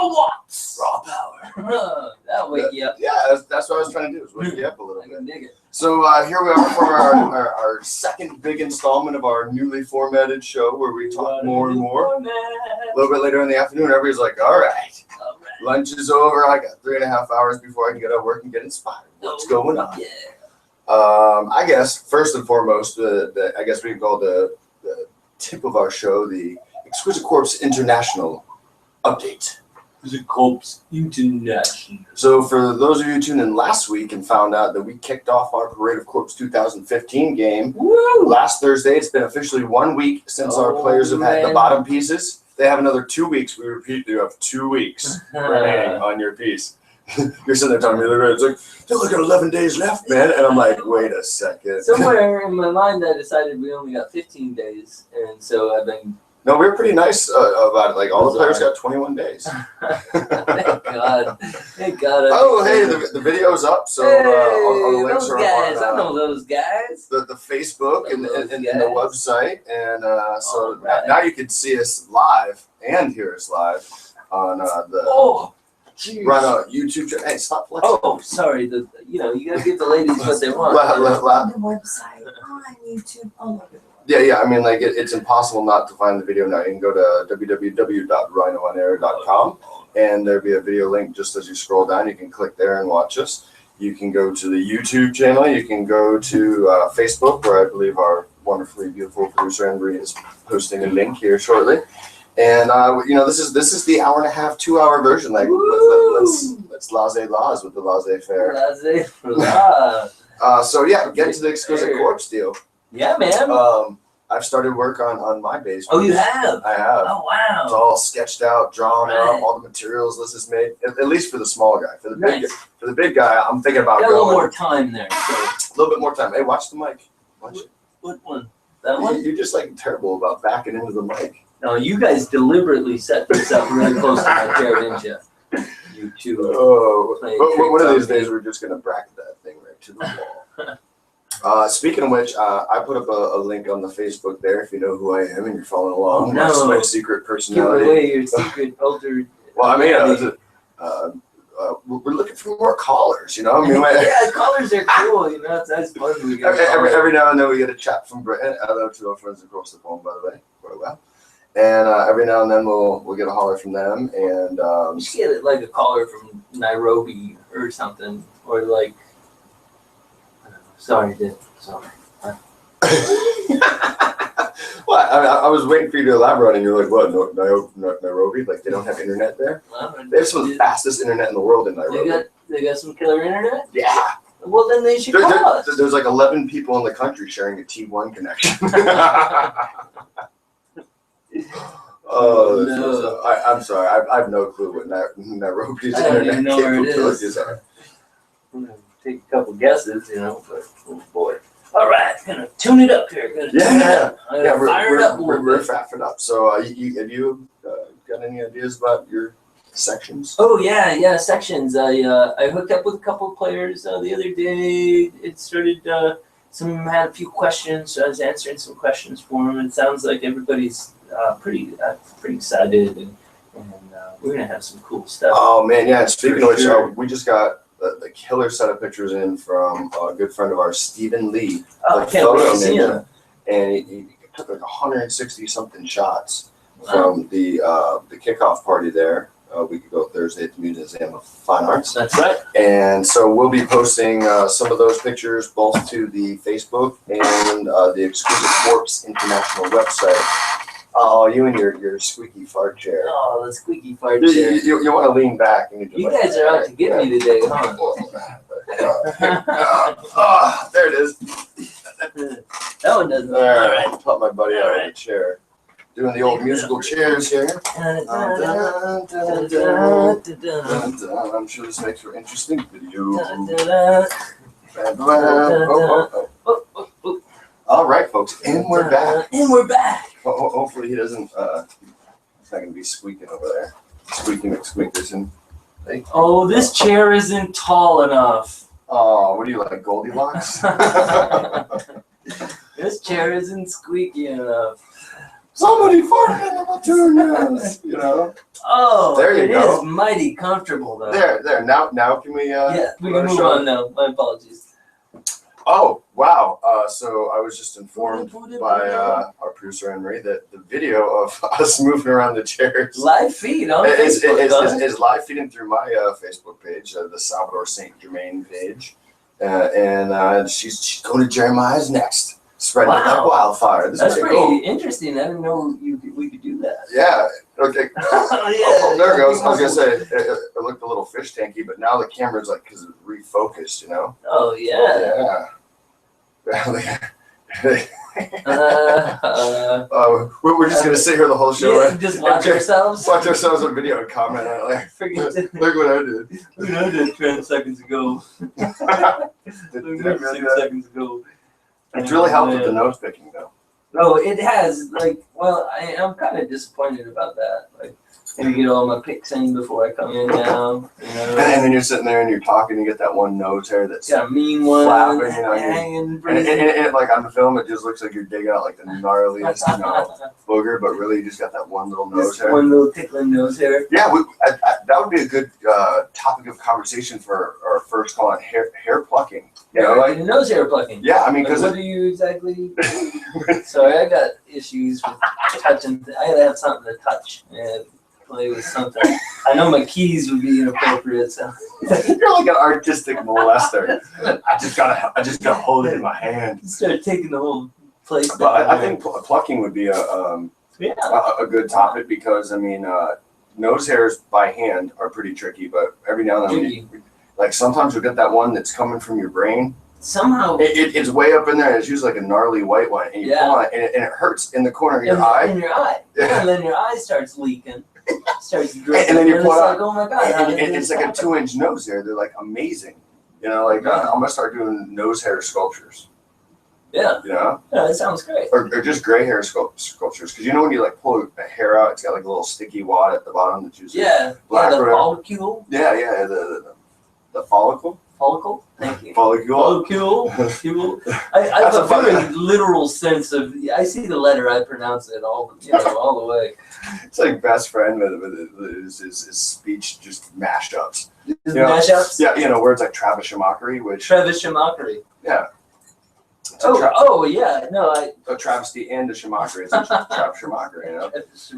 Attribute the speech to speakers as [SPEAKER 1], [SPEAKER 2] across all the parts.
[SPEAKER 1] kilowatts.
[SPEAKER 2] Raw power.
[SPEAKER 1] That'll wake you up.
[SPEAKER 2] Yeah, that's what I was trying to do, is wake you up a little
[SPEAKER 1] I
[SPEAKER 2] bit.
[SPEAKER 1] can dig it.
[SPEAKER 2] So here we are for our second big installment of our newly formatted show, where we talk more and more. A little bit later in the afternoon, everybody's like, all right, lunch is over. I got 3.5 hours before I can get out of work and get inspired. What's going on?
[SPEAKER 1] Yeah.
[SPEAKER 2] I guess first and foremost, I guess we can call the tip of our show the Exquisite Corpse International update.
[SPEAKER 1] Exquisite Corpse International.
[SPEAKER 2] So for those of you who tuned in last week and found out that we kicked off our Parade of Corpse 2015 game last Thursday, it's been officially 1 week since our players have had the bottom pieces. They have another 2 weeks. We repeat, you have 2 weeks remaining on your piece. You're sitting there telling me, it's like, they look at 11 days left, man. And I'm like, wait a second.
[SPEAKER 1] Somewhere in my mind, I decided we only got 15 days. And so I've been...
[SPEAKER 2] No, we were pretty nice about it. Like, all the players got 21 days.
[SPEAKER 1] Thank God. Thank God.
[SPEAKER 2] Oh, hey, the video's up. So all the links
[SPEAKER 1] those
[SPEAKER 2] are
[SPEAKER 1] guys.
[SPEAKER 2] on
[SPEAKER 1] I know those guys.
[SPEAKER 2] The Facebook and the website. And so now you can see us live and hear us live on the run a YouTube channel. Hey, stop flexing.
[SPEAKER 1] Oh, sorry. You gotta give the ladies what they want.
[SPEAKER 3] On the website, on YouTube, all over.
[SPEAKER 2] Yeah. I mean, like, it's impossible not to find the video now. You can go to www.rhinoonair.com, and there'll be a video link just as you scroll down. You can click there and watch us. You can go to the YouTube channel. You can go to Facebook, where I believe our wonderfully beautiful producer Henry is posting a link here shortly. And this is the hour and a half, 2 hour version. Like, let's laissez-laws with the laissez-faire. So yeah, get to the Exquisite Corpse deal.
[SPEAKER 1] Yeah, man.
[SPEAKER 2] I've started work on my base.
[SPEAKER 1] Oh, you have?
[SPEAKER 2] I have.
[SPEAKER 1] Oh, wow.
[SPEAKER 2] It's all sketched out, drawn up, all the materials this is made. At least for the small guy. For the big guy, I'm thinking about
[SPEAKER 1] got a little more time there. So.
[SPEAKER 2] A little bit more time. Hey, watch the mic. Watch it.
[SPEAKER 1] What one? That one?
[SPEAKER 2] You're just like terrible about backing into the mic.
[SPEAKER 1] No, you guys deliberately set this up really close to my chair, didn't you? You two.
[SPEAKER 2] Oh, one of these days we're just gonna bracket that thing right to the wall. Speaking of which, I put up a link on the Facebook there if you know who I am and you're following along.
[SPEAKER 1] Oh, no.
[SPEAKER 2] My secret personality.
[SPEAKER 1] Give away your secret filter.
[SPEAKER 2] Well, I mean, we're looking for more callers, I mean,
[SPEAKER 1] yeah, callers are cool, that's fun.
[SPEAKER 2] Every now and then we get a chat from Britain. Hello to our friends across the phone, by the way. Quite well. And every now and then we'll get a holler from them, and
[SPEAKER 1] you should get it like a caller from Nairobi or something, or like, I don't know. Sorry, Dick. Sorry.
[SPEAKER 2] Well, I was waiting for you to elaborate, and you're like, what, Nairobi? Like, they don't have internet there?
[SPEAKER 1] Well,
[SPEAKER 2] They have some of the fastest internet in the world in Nairobi.
[SPEAKER 1] They got some killer internet?
[SPEAKER 2] Yeah.
[SPEAKER 1] Well, then they should call us.
[SPEAKER 2] There's like 11 people in the country sharing a T1 connection. Oh, no. I'm sorry. I have no clue what Nairobi's internet capabilities are.
[SPEAKER 1] I'm going to take a couple guesses, but oh boy. All right, gonna tune it up here.
[SPEAKER 2] We're faffing up. So, have you got any ideas about your sections?
[SPEAKER 1] Oh yeah, sections. I hooked up with a couple of players the other day. It started. Some had a few questions, so I was answering some questions for them. It sounds like everybody's pretty excited, and we're gonna have some cool stuff.
[SPEAKER 2] Oh man, yeah. Speaking of which, we just got the killer set of pictures in from a good friend of ours, Stephen Lee.
[SPEAKER 1] Oh, I can't wait to see him.
[SPEAKER 2] And he took like 160 something shots from the kickoff party there. A week ago Thursday at the Museum of Fine Arts.
[SPEAKER 1] That's right.
[SPEAKER 2] And so we'll be posting some of those pictures both to the Facebook and the Exquisite Corpse International website. Oh, you and your squeaky fart chair.
[SPEAKER 1] Oh, the squeaky fart chair.
[SPEAKER 2] You want to lean back. And
[SPEAKER 1] you guys are out to get me today, huh?
[SPEAKER 2] There it is.
[SPEAKER 1] That one doesn't.
[SPEAKER 2] All right. I'll put my buddy out of the chair. Doing the old musical chairs here. I'm sure this makes for interesting video. All right, folks, and we're back. Hopefully he doesn't. He's not gonna be squeaking over there. Squeaking McSqueakers and.
[SPEAKER 1] Oh, this chair isn't tall enough.
[SPEAKER 2] Oh, what do you like, Goldilocks?
[SPEAKER 1] This chair isn't squeaky enough.
[SPEAKER 2] Somebody farted in the platoon nose. You know.
[SPEAKER 1] Oh,
[SPEAKER 2] There you
[SPEAKER 1] it
[SPEAKER 2] go.
[SPEAKER 1] is mighty comfortable though.
[SPEAKER 2] There. Now can we?
[SPEAKER 1] Yeah, we can move
[SPEAKER 2] show
[SPEAKER 1] on now. My apologies.
[SPEAKER 2] Oh, wow. So I was just informed by our producer, Henry, that the video of us moving around the chairs
[SPEAKER 1] Live feed on Facebook.
[SPEAKER 2] is live feeding through my Facebook page, the Salvador St. Germain page. And she's going to Jeremiah's next. Spreading it like wildfire.
[SPEAKER 1] That's pretty interesting. I didn't know we could do that.
[SPEAKER 2] Yeah. Okay.
[SPEAKER 1] Oh,
[SPEAKER 2] there it goes. I was going to say, it looked a little fish tanky, but now the camera's like, because it's refocused, you know?
[SPEAKER 1] Oh, yeah.
[SPEAKER 2] We're just gonna sit here the whole show.
[SPEAKER 1] Yeah, just watch ourselves.
[SPEAKER 2] Watch ourselves on video and comment on it. Like, look what I did.
[SPEAKER 1] Look what I did 10 seconds ago.
[SPEAKER 2] Did
[SPEAKER 1] 6 seconds ago.
[SPEAKER 2] It's really helped with the nose picking, though.
[SPEAKER 1] No, it has. Like, well, I'm kind of disappointed about that. Like, I need to get all my picks in before I come in now. You know?
[SPEAKER 2] And then you're sitting there and you're talking, you get that one nose hair that's
[SPEAKER 1] got a mean one
[SPEAKER 2] flapping, you know,
[SPEAKER 1] hanging.
[SPEAKER 2] And like on the film, it just looks like you're digging out like the gnarliest, booger, but really you just got that one little nose hair.
[SPEAKER 1] One little tickling nose hair.
[SPEAKER 2] Yeah, that would be a good topic of conversation for our first call on hair plucking. You know, like
[SPEAKER 1] nose hair plucking.
[SPEAKER 2] Yeah, I mean, because
[SPEAKER 1] what do you exactly? Sorry, I got issues with touching. I gotta have something to touch and play with something. I know my keys would be inappropriate, so.
[SPEAKER 2] You're like an artistic molester. I just gotta hold it in my hand.
[SPEAKER 1] Start taking the whole place.
[SPEAKER 2] But I think plucking would be a good topic because I mean, nose hairs by hand are pretty tricky, but every now and then, like sometimes you'll get that one that's coming from your brain.
[SPEAKER 1] Somehow
[SPEAKER 2] it's way up in there, and it's usually like a gnarly white one, and you pull on it, and it hurts in the corner of your eye.
[SPEAKER 1] In your eye. Yeah, and then your eye starts leaking. Starts dripping.
[SPEAKER 2] And then you pull it out.
[SPEAKER 1] Like, oh my God.
[SPEAKER 2] And it's like a 2-inch nose hair. They're like amazing. You know, like I'm gonna start doing nose hair sculptures.
[SPEAKER 1] Yeah.
[SPEAKER 2] You know?
[SPEAKER 1] Yeah, that sounds great.
[SPEAKER 2] Or just gray hair sculptures. Because you know when you like pull a hair out, it's got like a little sticky wad at the bottom that you see.
[SPEAKER 1] Yeah.
[SPEAKER 2] Black
[SPEAKER 1] the follicle.
[SPEAKER 2] Yeah, the follicle.
[SPEAKER 1] Follicle? Thank you.
[SPEAKER 2] Follicle.
[SPEAKER 1] I have a very literal sense of, I see the letter, I pronounce it all the way.
[SPEAKER 2] It's like best friend with his speech just mashups.
[SPEAKER 1] Mashups?
[SPEAKER 2] Yeah, you know, words like Travis Shamockery, which...
[SPEAKER 1] Travis Shamockery.
[SPEAKER 2] Yeah.
[SPEAKER 1] Yeah. No,
[SPEAKER 2] a travesty and a Shamockery. It's a Travis Shamockery, you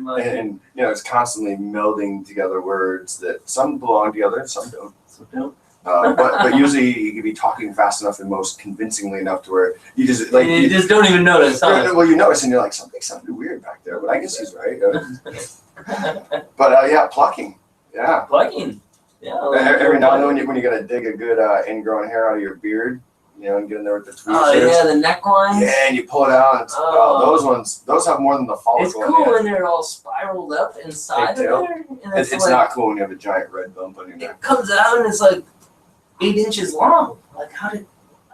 [SPEAKER 2] know? And, you know, it's constantly melding together words that some belong together and some don't. But usually you can be talking fast enough and most convincingly enough to where you just like
[SPEAKER 1] you just don't even notice. Huh?
[SPEAKER 2] Well, you notice and you're like something sounded weird back there, but I guess he's right. But yeah, plucking. Yeah,
[SPEAKER 1] plucking. Yeah.
[SPEAKER 2] Every now and then when you gotta dig a good ingrown hair out of your beard, you know, and get in there with the tweezers.
[SPEAKER 1] Oh yeah, the necklines.
[SPEAKER 2] Yeah, and you pull it out. And those have more than the follicle.
[SPEAKER 1] It's cool when they're all spiraled up inside of there. And
[SPEAKER 2] it's like, not cool when you have a giant red bump on your neck.
[SPEAKER 1] It comes out and it's like 8 inches long. Like, how did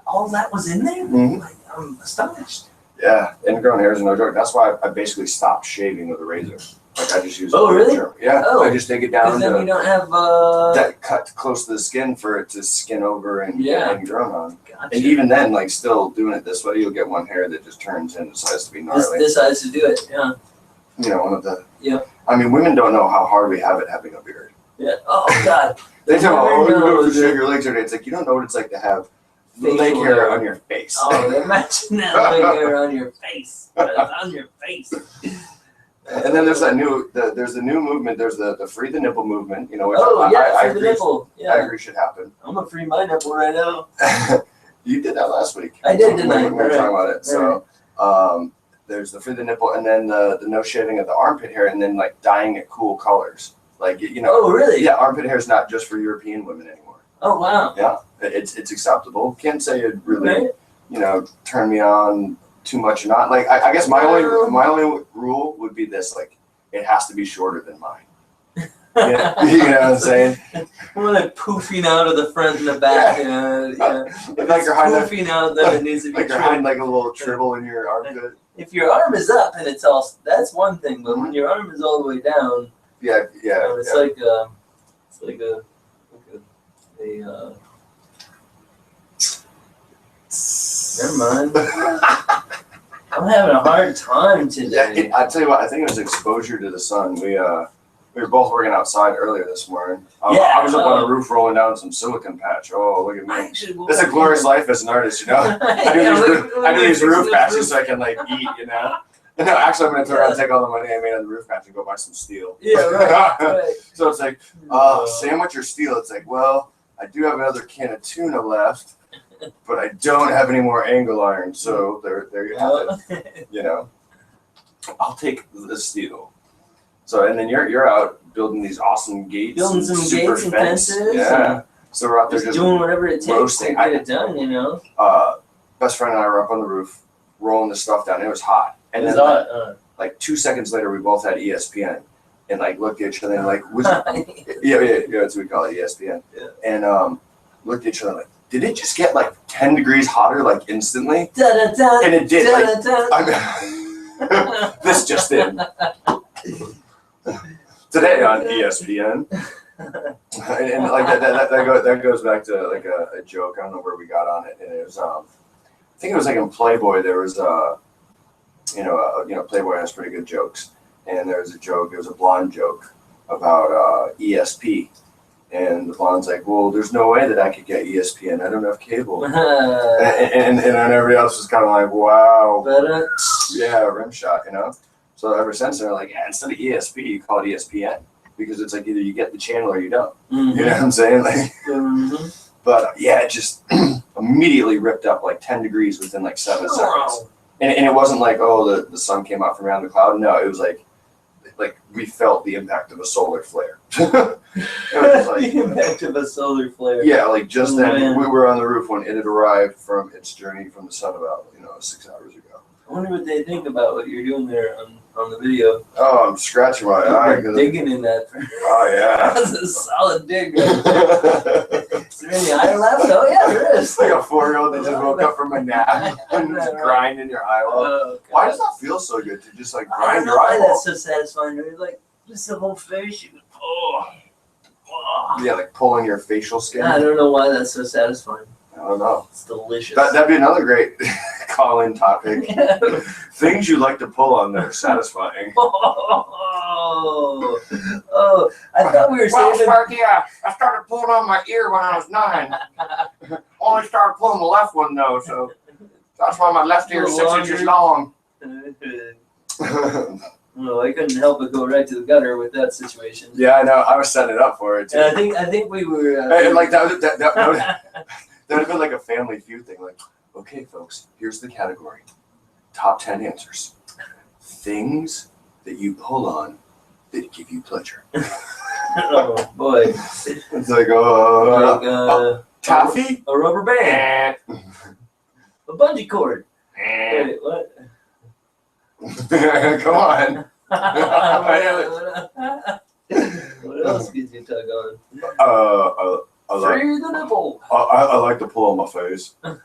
[SPEAKER 1] all that was in there?
[SPEAKER 2] Mm-hmm.
[SPEAKER 1] Like, I'm astonished.
[SPEAKER 2] Yeah, ingrown hairs are no joke. That's why I basically stopped shaving with a razor. Like I just use.
[SPEAKER 1] Oh really?
[SPEAKER 2] Yeah.
[SPEAKER 1] Oh.
[SPEAKER 2] I just take it down.
[SPEAKER 1] Because then you don't have
[SPEAKER 2] that cut close to the skin for it to skin over and grown on.
[SPEAKER 1] Gotcha.
[SPEAKER 2] And even then, like still doing it this way, you'll get one hair that just turns and decides to be gnarly.
[SPEAKER 1] Decides to do it. Yeah.
[SPEAKER 2] You know, one of the.
[SPEAKER 1] Yeah.
[SPEAKER 2] I mean, women don't know how hard we have it having a beard.
[SPEAKER 1] Yeah. Oh God.
[SPEAKER 2] They don't know shave your legs every day. It's like you don't know what it's like to have leg hair on your face.
[SPEAKER 1] Oh, imagine that leg hair on your face. It's on your face.
[SPEAKER 2] And then there's that there's the new movement. There's the free the nipple movement. You know, which
[SPEAKER 1] I agree, nipple. Yeah.
[SPEAKER 2] I agree should happen.
[SPEAKER 1] I'm gonna free my nipple right now.
[SPEAKER 2] You did that last week.
[SPEAKER 1] I did, didn't I?
[SPEAKER 2] We were talking about it. So there's the free the nipple, and then the no shaving of the armpit hair, and then like dyeing it cool colors. Like you know.
[SPEAKER 1] Oh really?
[SPEAKER 2] Yeah, armpit hair is not just for European women anymore.
[SPEAKER 1] Oh wow.
[SPEAKER 2] Yeah, it's acceptable. Can't say it really, turn me on too much or not. Like I guess my only rule would be this: like it has to be shorter than mine. You know what I'm saying?
[SPEAKER 1] More like poofing out of the front and the back.
[SPEAKER 2] Like you're hiding
[SPEAKER 1] poofing out, then it needs to be
[SPEAKER 2] like you're hiding like a little tribble in your armpit.
[SPEAKER 1] If your arm is up and it's all, that's one thing. But when your arm is all the way down, it's like a never mind. I'm having a hard time today.
[SPEAKER 2] Yeah, I tell you what, I think it was exposure to the sun. We were both working outside earlier this morning. I was up on the roof rolling down some silicon patch. Oh, look at me. It's a glorious life as an artist, you know? I do these roof patches so I can like eat, you know? No, actually, I'm going to turn around and take all the money I made on the roof patch and go buy some steel.
[SPEAKER 1] Yeah, right.
[SPEAKER 2] So it's like, sandwich or steel? It's like, well, I do have another can of tuna left, but I don't have any more angle iron. So there you have it. You know, I'll take the steel. So and then you're out building these awesome gates,
[SPEAKER 1] building some
[SPEAKER 2] super
[SPEAKER 1] gates and
[SPEAKER 2] fence.
[SPEAKER 1] fences.
[SPEAKER 2] Yeah. So we're out there just
[SPEAKER 1] doing whatever it takes
[SPEAKER 2] roasting.
[SPEAKER 1] to get it done. You know.
[SPEAKER 2] Best friend and I were up on the roof rolling the stuff down. It was hot. And then like 2 seconds later, we both had ESPN and like looked at each other and like, yeah, that's what we call it, ESPN.
[SPEAKER 1] Yeah.
[SPEAKER 2] And looked at each other like, did it just get like 10 degrees hotter like instantly?
[SPEAKER 1] Da-da-da,
[SPEAKER 2] And it did.
[SPEAKER 1] da-da-da.
[SPEAKER 2] This just in. Today on ESPN. And like that goes back to like a joke. I don't know where we got on it. And it was I think it was like in Playboy. There was Playboy has pretty good jokes, and there was a joke. It was a blonde joke about ESP, and the blonde's like, "Well, there's no way that I could get ESPN. I don't have cable." and everybody else was kind of like, "Wow, yeah, rim shot," you know. So ever since they're like, "Yeah, instead of ESP, you call it ESPN because it's like either you get the channel or you don't."
[SPEAKER 1] Mm-hmm.
[SPEAKER 2] You know what I'm saying? Like, but yeah, it just immediately ripped up like 10 degrees within like 7 seconds. And it wasn't like, oh, the sun came out from around the cloud. No, it was like we felt the impact of a solar flare. It was like,
[SPEAKER 1] the impact of a solar flare.
[SPEAKER 2] Yeah, like just then we were on the roof when it had arrived from its journey from the sun about 6 hours ago.
[SPEAKER 1] I wonder what they think about what you're doing there on the video.
[SPEAKER 2] Oh, I'm scratching my eye.
[SPEAKER 1] Digging in that.
[SPEAKER 2] Oh yeah.
[SPEAKER 1] That's a solid dig. Right there. Is there any eye left? Oh yeah, there is.
[SPEAKER 2] It's like a 4-year-old that just woke up from a nap and just grinding your eyeball.
[SPEAKER 1] Oh,
[SPEAKER 2] why does that feel so good to just like
[SPEAKER 1] I
[SPEAKER 2] grind
[SPEAKER 1] don't know
[SPEAKER 2] your
[SPEAKER 1] why
[SPEAKER 2] eyeball?
[SPEAKER 1] that's so satisfying. You're like just the whole face. You
[SPEAKER 2] Yeah, like pulling your facial skin.
[SPEAKER 1] I don't know why that's so satisfying.
[SPEAKER 2] I don't know.
[SPEAKER 1] It's delicious.
[SPEAKER 2] That'd be another great call-in topic. Things you like to pull on that are satisfying.
[SPEAKER 1] Oh, I thought we were
[SPEAKER 2] Well,
[SPEAKER 1] saving.
[SPEAKER 2] Sparky, I started pulling on my ear when I was 9. Only started pulling the left one though, so that's why my left ear is 6 inches long.
[SPEAKER 1] No, I couldn't help but go right to the gutter with that situation.
[SPEAKER 2] Yeah, I know. I was setting it up for it too.
[SPEAKER 1] And I think we were.
[SPEAKER 2] And like that would have been like a Family Feud thing. Like, okay, folks, here's the category: top 10 answers. Things that you pull on that give you pleasure.
[SPEAKER 1] Oh boy!
[SPEAKER 2] It's like, taffy,
[SPEAKER 1] a rubber band, a bungee cord. Wait, what?
[SPEAKER 2] Come on.
[SPEAKER 1] What else gives you a tug on? Free the nipple.
[SPEAKER 2] I like to pull on my face.
[SPEAKER 1] I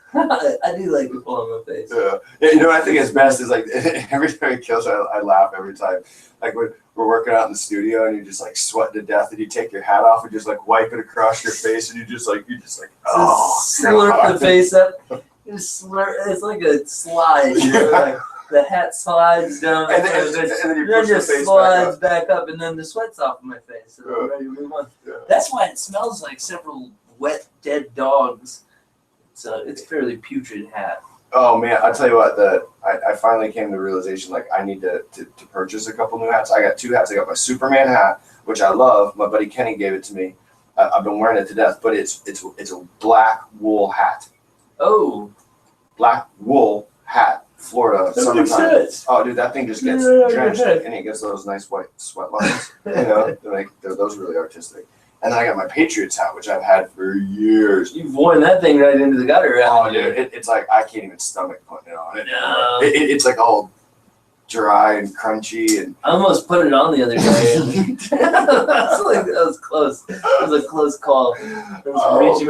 [SPEAKER 1] do like to pull on my face.
[SPEAKER 2] Yeah. You know what I think is best is like every time he kills, I laugh every time. Like when we're working out in the studio and you're just like sweating to death and you take your hat off and just like wipe it across your face and you're just like oh,
[SPEAKER 1] slurp the face up. You slurp. It's like a slide. You know, like the hat slides down,
[SPEAKER 2] and then you push
[SPEAKER 1] just
[SPEAKER 2] your face
[SPEAKER 1] slides back up, and then the sweat's off of my face. So I'm ready to move on.
[SPEAKER 2] Yeah.
[SPEAKER 1] That's why it smells like several wet, dead dogs. It's a fairly putrid hat.
[SPEAKER 2] Oh man, I tell you what, I finally came to the realization like I need to purchase a couple new hats. I got 2 hats. I got my Superman hat, which I love. My buddy Kenny gave it to me. I've been wearing it to death, but it's a black wool hat.
[SPEAKER 1] Oh,
[SPEAKER 2] black wool hat. Florida summertime. Oh, dude, that thing just gets drenched and it gets those nice white sweat lines. Those really artistic. And then I got my Patriots hat, which I've had for years.
[SPEAKER 1] You've worn that thing right into the gutter.
[SPEAKER 2] Oh, dude, it's like I can't even stomach putting it on.
[SPEAKER 1] No.
[SPEAKER 2] It's like all dry and crunchy. And
[SPEAKER 1] I almost put it on the other day. That was close. It was a close call. I was reaching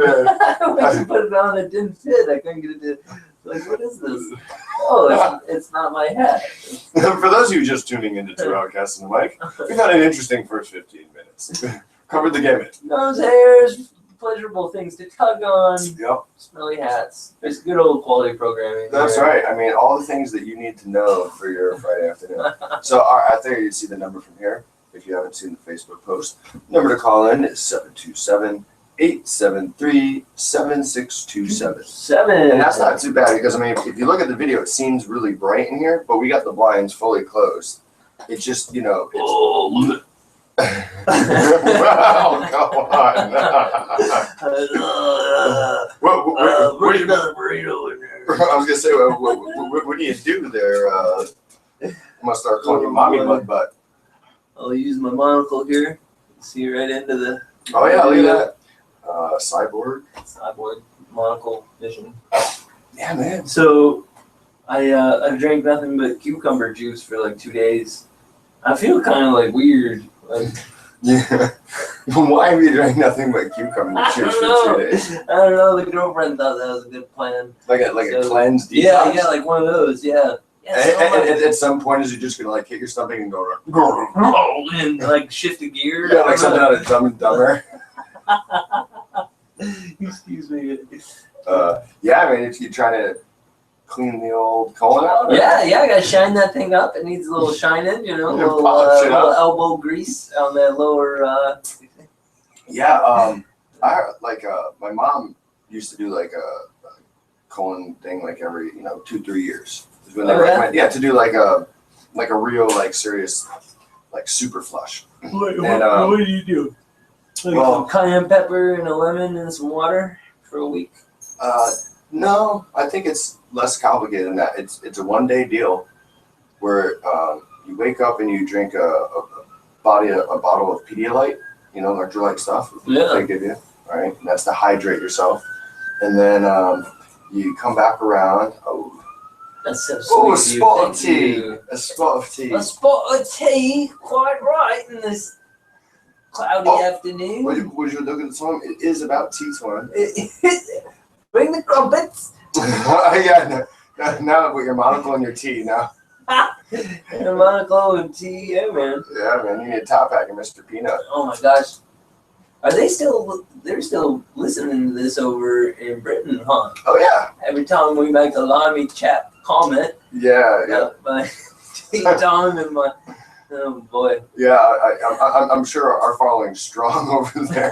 [SPEAKER 1] when you put it on, it didn't fit. I couldn't get it to. Like, what is this? Oh, it's not my hat.
[SPEAKER 2] For those of you just tuning into Outcast and the mic, we've had an interesting first 15 minutes. Covered the gamut.
[SPEAKER 1] Nose hairs, pleasurable things to tug on.
[SPEAKER 2] Yep.
[SPEAKER 1] Smelly hats. There's good old quality programming.
[SPEAKER 2] That's
[SPEAKER 1] there.
[SPEAKER 2] right. I mean, all the things that you need to know for your Friday afternoon. So I think you see the number from here. If you haven't seen the Facebook post, number to call in is 727-873-7627.
[SPEAKER 1] 7.
[SPEAKER 2] And that's not too bad because, I mean, if you look at the video, it seems really bright in here, but we got the blinds fully closed. It's just, you know. It's,
[SPEAKER 1] oh, look
[SPEAKER 2] well, come on.
[SPEAKER 1] Where's another burrito in there?
[SPEAKER 2] I was going to say, what do you do there? I'm going to start calling you Mommy Mud Butt.
[SPEAKER 1] I'll use my monocle here. See right into the.
[SPEAKER 2] Oh, yeah, look at that. Cyborg
[SPEAKER 1] monocle vision.
[SPEAKER 2] Yeah, man.
[SPEAKER 1] So I drank nothing but cucumber juice for like 2 days. I feel kind of like weird. Like,
[SPEAKER 2] yeah. Why have you drank nothing but cucumber juice for 2 days?
[SPEAKER 1] I don't know. The girlfriend thought that was a good plan.
[SPEAKER 2] Like a cleanse detox?
[SPEAKER 1] Yeah, like one of those. Yeah.
[SPEAKER 2] At some point, is it just gonna like hit your stomach and go
[SPEAKER 1] and like shift a gear?
[SPEAKER 2] Yeah, like something out of Dumb and Dumber.
[SPEAKER 1] Excuse me.
[SPEAKER 2] Yeah, I mean, if you're trying to clean the old colon out.
[SPEAKER 1] Yeah, I gotta shine that thing up. It needs a little shining, you know, a little,
[SPEAKER 2] polish it
[SPEAKER 1] little
[SPEAKER 2] up.
[SPEAKER 1] elbow grease on that lower.
[SPEAKER 2] Yeah, I like my mom used to do like a colon thing like every 2-3 years. When they recommend, to do like a real like serious like super flush.
[SPEAKER 1] What do you do? Like some cayenne pepper and a lemon and some water for a week?
[SPEAKER 2] No, I think it's less complicated than that. It's a 1-day deal where you wake up and you drink a bottle of Pedialyte, electrolyte stuff.
[SPEAKER 1] Yeah.
[SPEAKER 2] They give you, right? And that's to hydrate yourself. And then you come back around.
[SPEAKER 1] That's so sweet.
[SPEAKER 2] Oh, a spot of tea. A spot of tea.
[SPEAKER 1] A spot of tea, quite right, in this cloudy afternoon.
[SPEAKER 2] Would you look at the time? It is about tea time.
[SPEAKER 1] Bring the crumpets.
[SPEAKER 2] Yeah, now with your monocle and your tea now.
[SPEAKER 1] And a monocle and tea, yeah, man.
[SPEAKER 2] Yeah, man, you need a top pack of Mr. Peanut.
[SPEAKER 1] Oh my gosh. Are they still, they're still listening to this over in Britain, huh?
[SPEAKER 2] Oh, yeah.
[SPEAKER 1] Every time we make a limey chap comment.
[SPEAKER 2] Yeah.
[SPEAKER 1] My tea time and my, oh boy.
[SPEAKER 2] Yeah, I'm sure our following's strong over there.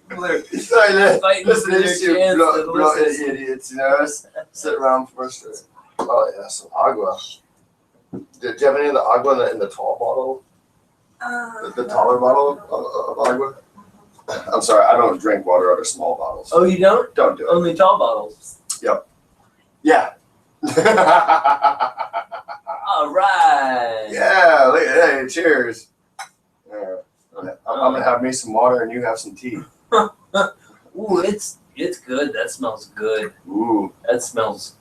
[SPEAKER 1] People are
[SPEAKER 2] fighting
[SPEAKER 1] for their chance to listen.
[SPEAKER 2] Idiots, sit around frustrated. Oh, yeah, some agua. Did you have any of the agua in the tall bottle? The taller bottle of agua? I'm sorry, I don't drink water out of small bottles.
[SPEAKER 1] Oh, you don't?
[SPEAKER 2] Don't do it.
[SPEAKER 1] Only tall bottles.
[SPEAKER 2] Yep. Yeah.
[SPEAKER 1] All right.
[SPEAKER 2] Yeah, hey, cheers. I'm gonna have me some water and you have some tea.
[SPEAKER 1] Ooh, it's good. That smells good.
[SPEAKER 2] Ooh.
[SPEAKER 1] That smells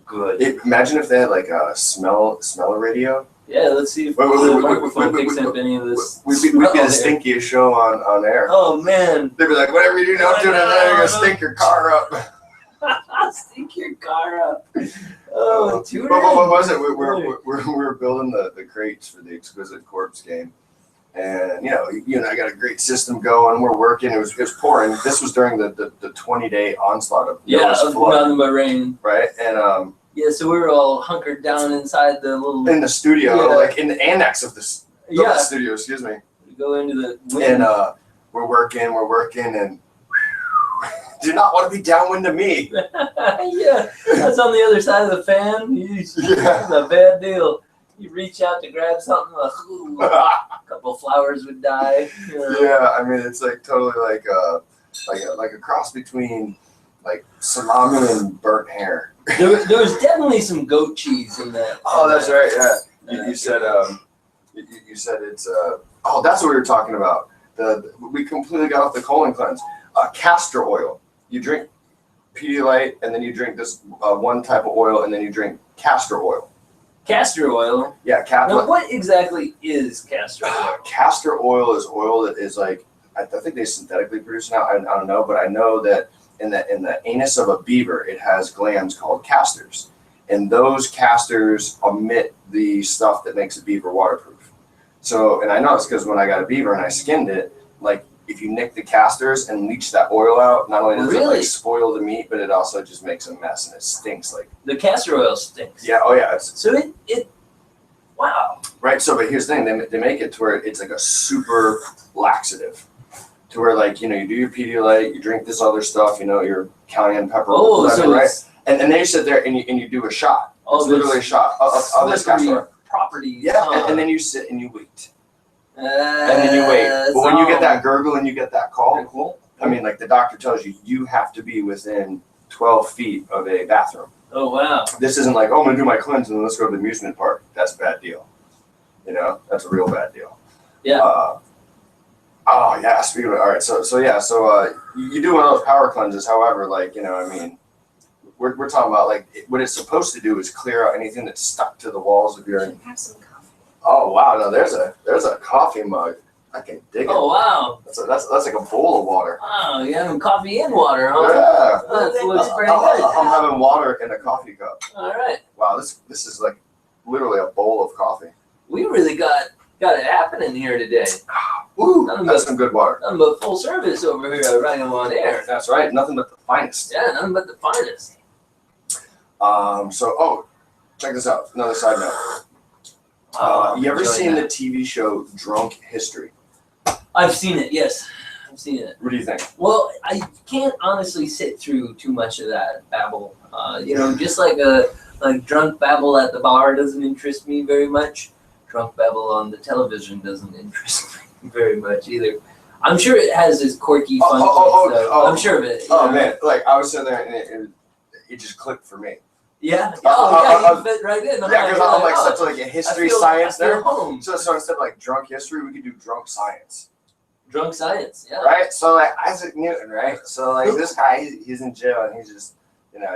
[SPEAKER 1] good.
[SPEAKER 2] Imagine if they had like a smell radio.
[SPEAKER 1] Yeah, let's see if the microphone picks up any of this.
[SPEAKER 2] We'd be the stinkiest show on air.
[SPEAKER 1] Oh man.
[SPEAKER 2] They'd be like, whatever you do, don't do it in there, you're gonna stink your car up.
[SPEAKER 1] Stink your car up. Oh, tune
[SPEAKER 2] But what
[SPEAKER 1] in.
[SPEAKER 2] was it? We were building the crates for the Exquisite Corpse game. And you and I got a great system going. We're working. It was pouring. This was during the 20-day onslaught of Noah's flood,
[SPEAKER 1] nothing but rain.
[SPEAKER 2] right? And
[SPEAKER 1] Yeah, so we were all hunkered down inside the little.
[SPEAKER 2] in the studio,
[SPEAKER 1] Yeah.
[SPEAKER 2] like in the annex of the studio, excuse me.
[SPEAKER 1] We go into the wind.
[SPEAKER 2] And we're working, and do not want to be downwind to me.
[SPEAKER 1] Yeah, that's on the other side of the fan. It's a bad deal. You reach out to grab something, like, ooh, a couple of flowers would die.
[SPEAKER 2] Yeah, I mean it's like totally like a cross between like salami and burnt hair.
[SPEAKER 1] There was definitely some goat cheese in that.
[SPEAKER 2] Oh, that's right. Yeah, you said you said it's oh, that's what we were talking about. We completely got off the colon cleanse. Castor oil. You drink Pedialyte, and then you drink this one type of oil, and then you drink castor oil.
[SPEAKER 1] Castor oil.
[SPEAKER 2] Yeah, castor.
[SPEAKER 1] Now, what exactly is castor oil?
[SPEAKER 2] Castor oil is oil that is like I think they synthetically produce it now. I don't know, but I know that in the anus of a beaver, it has glands called castors, and those castors emit the stuff that makes a beaver waterproof. So, and I know it's because when I got a beaver and I skinned it, like if you nick the casters and leach that oil out, not only does it
[SPEAKER 1] Really?
[SPEAKER 2] like spoil the meat, but it also just makes a mess and it stinks like.
[SPEAKER 1] The castor oil stinks.
[SPEAKER 2] Yeah. Oh yeah. It's,
[SPEAKER 1] So it wow.
[SPEAKER 2] right. So, but here's the thing: they make it to where it's like a super laxative, to where like you do your Pedialyte, you drink this other stuff, your cayenne pepper, whatever,
[SPEAKER 1] so
[SPEAKER 2] right?
[SPEAKER 1] it's
[SPEAKER 2] And then you sit there and you do a shot. It's literally a shot of this castor oil.
[SPEAKER 1] Properties.
[SPEAKER 2] Yeah, and then you sit and you wait. And then you wait. But when you get that gurgle and you get that call, I mean, like the doctor tells you have to be within 12 feet of a bathroom.
[SPEAKER 1] Oh, wow.
[SPEAKER 2] This isn't like, oh, I'm going to do my cleanse and then let's go to the amusement park. That's a bad deal. That's a real bad deal.
[SPEAKER 1] Yeah.
[SPEAKER 2] Oh, yeah. Speaking of it, all right. So you do one of those power cleanses. However, like, I mean, we're talking about like what it's supposed to do is clear out anything that's stuck to the walls of your.
[SPEAKER 3] Have some coffee.
[SPEAKER 2] Oh wow! No, there's a coffee mug. I can dig it.
[SPEAKER 1] Oh, wow.
[SPEAKER 2] That's like a bowl of water.
[SPEAKER 1] Wow, you're having coffee and water, huh?
[SPEAKER 2] Yeah.
[SPEAKER 1] That looks pretty good.
[SPEAKER 2] I'm having water in a coffee cup.
[SPEAKER 1] All right.
[SPEAKER 2] Wow, this is like literally a bowl of coffee.
[SPEAKER 1] We really got it happening here today.
[SPEAKER 2] Woo!
[SPEAKER 1] Nothing
[SPEAKER 2] That's
[SPEAKER 1] but-
[SPEAKER 2] some good water.
[SPEAKER 1] Nothing but full service over here right on air.
[SPEAKER 2] That's right. Nothing but the finest.
[SPEAKER 1] Yeah, nothing but the finest.
[SPEAKER 2] Check this out. Another side note. You ever
[SPEAKER 1] enjoying
[SPEAKER 2] seen the
[SPEAKER 1] that.
[SPEAKER 2] TV show Drunk History?
[SPEAKER 1] I've seen it, yes. I've seen it.
[SPEAKER 2] What do you think?
[SPEAKER 1] Well, I can't honestly sit through too much of that babble. Just like drunk babble at the bar doesn't interest me very much. Drunk babble on the television doesn't interest me very much either. I'm sure it has its quirky fun things, though. I'm sure of it.
[SPEAKER 2] Oh man, like I was sitting there and it just clicked for me.
[SPEAKER 1] Yeah. You fit right in.
[SPEAKER 2] Yeah, because I'm like such like a history science
[SPEAKER 1] I feel
[SPEAKER 2] there.
[SPEAKER 1] home.
[SPEAKER 2] So instead of like drunk history, we could do drunk science.
[SPEAKER 1] Drunk science, yeah.
[SPEAKER 2] Right? So like Isaac Newton, right? So like this guy, he's in jail and he's just,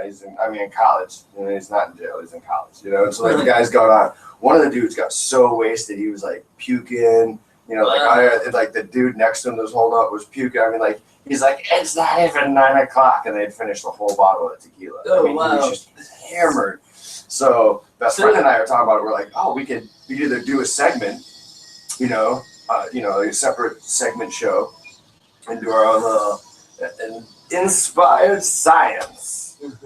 [SPEAKER 2] he's in college. He's not in jail, he's in college, And so like the guy's going on. One of the dudes got so wasted, he was like puking, like the dude next to him that was holding up was puking. I mean, like, he's like, it's not even 9 o'clock, and they'd finished the whole bottle of tequila.
[SPEAKER 1] Oh,
[SPEAKER 2] I mean,
[SPEAKER 1] wow.
[SPEAKER 2] he was just hammered. So best friend and I are talking about it. We're like, oh, we could either do a segment, a separate segment show, and do our own an inspired science.
[SPEAKER 1] Should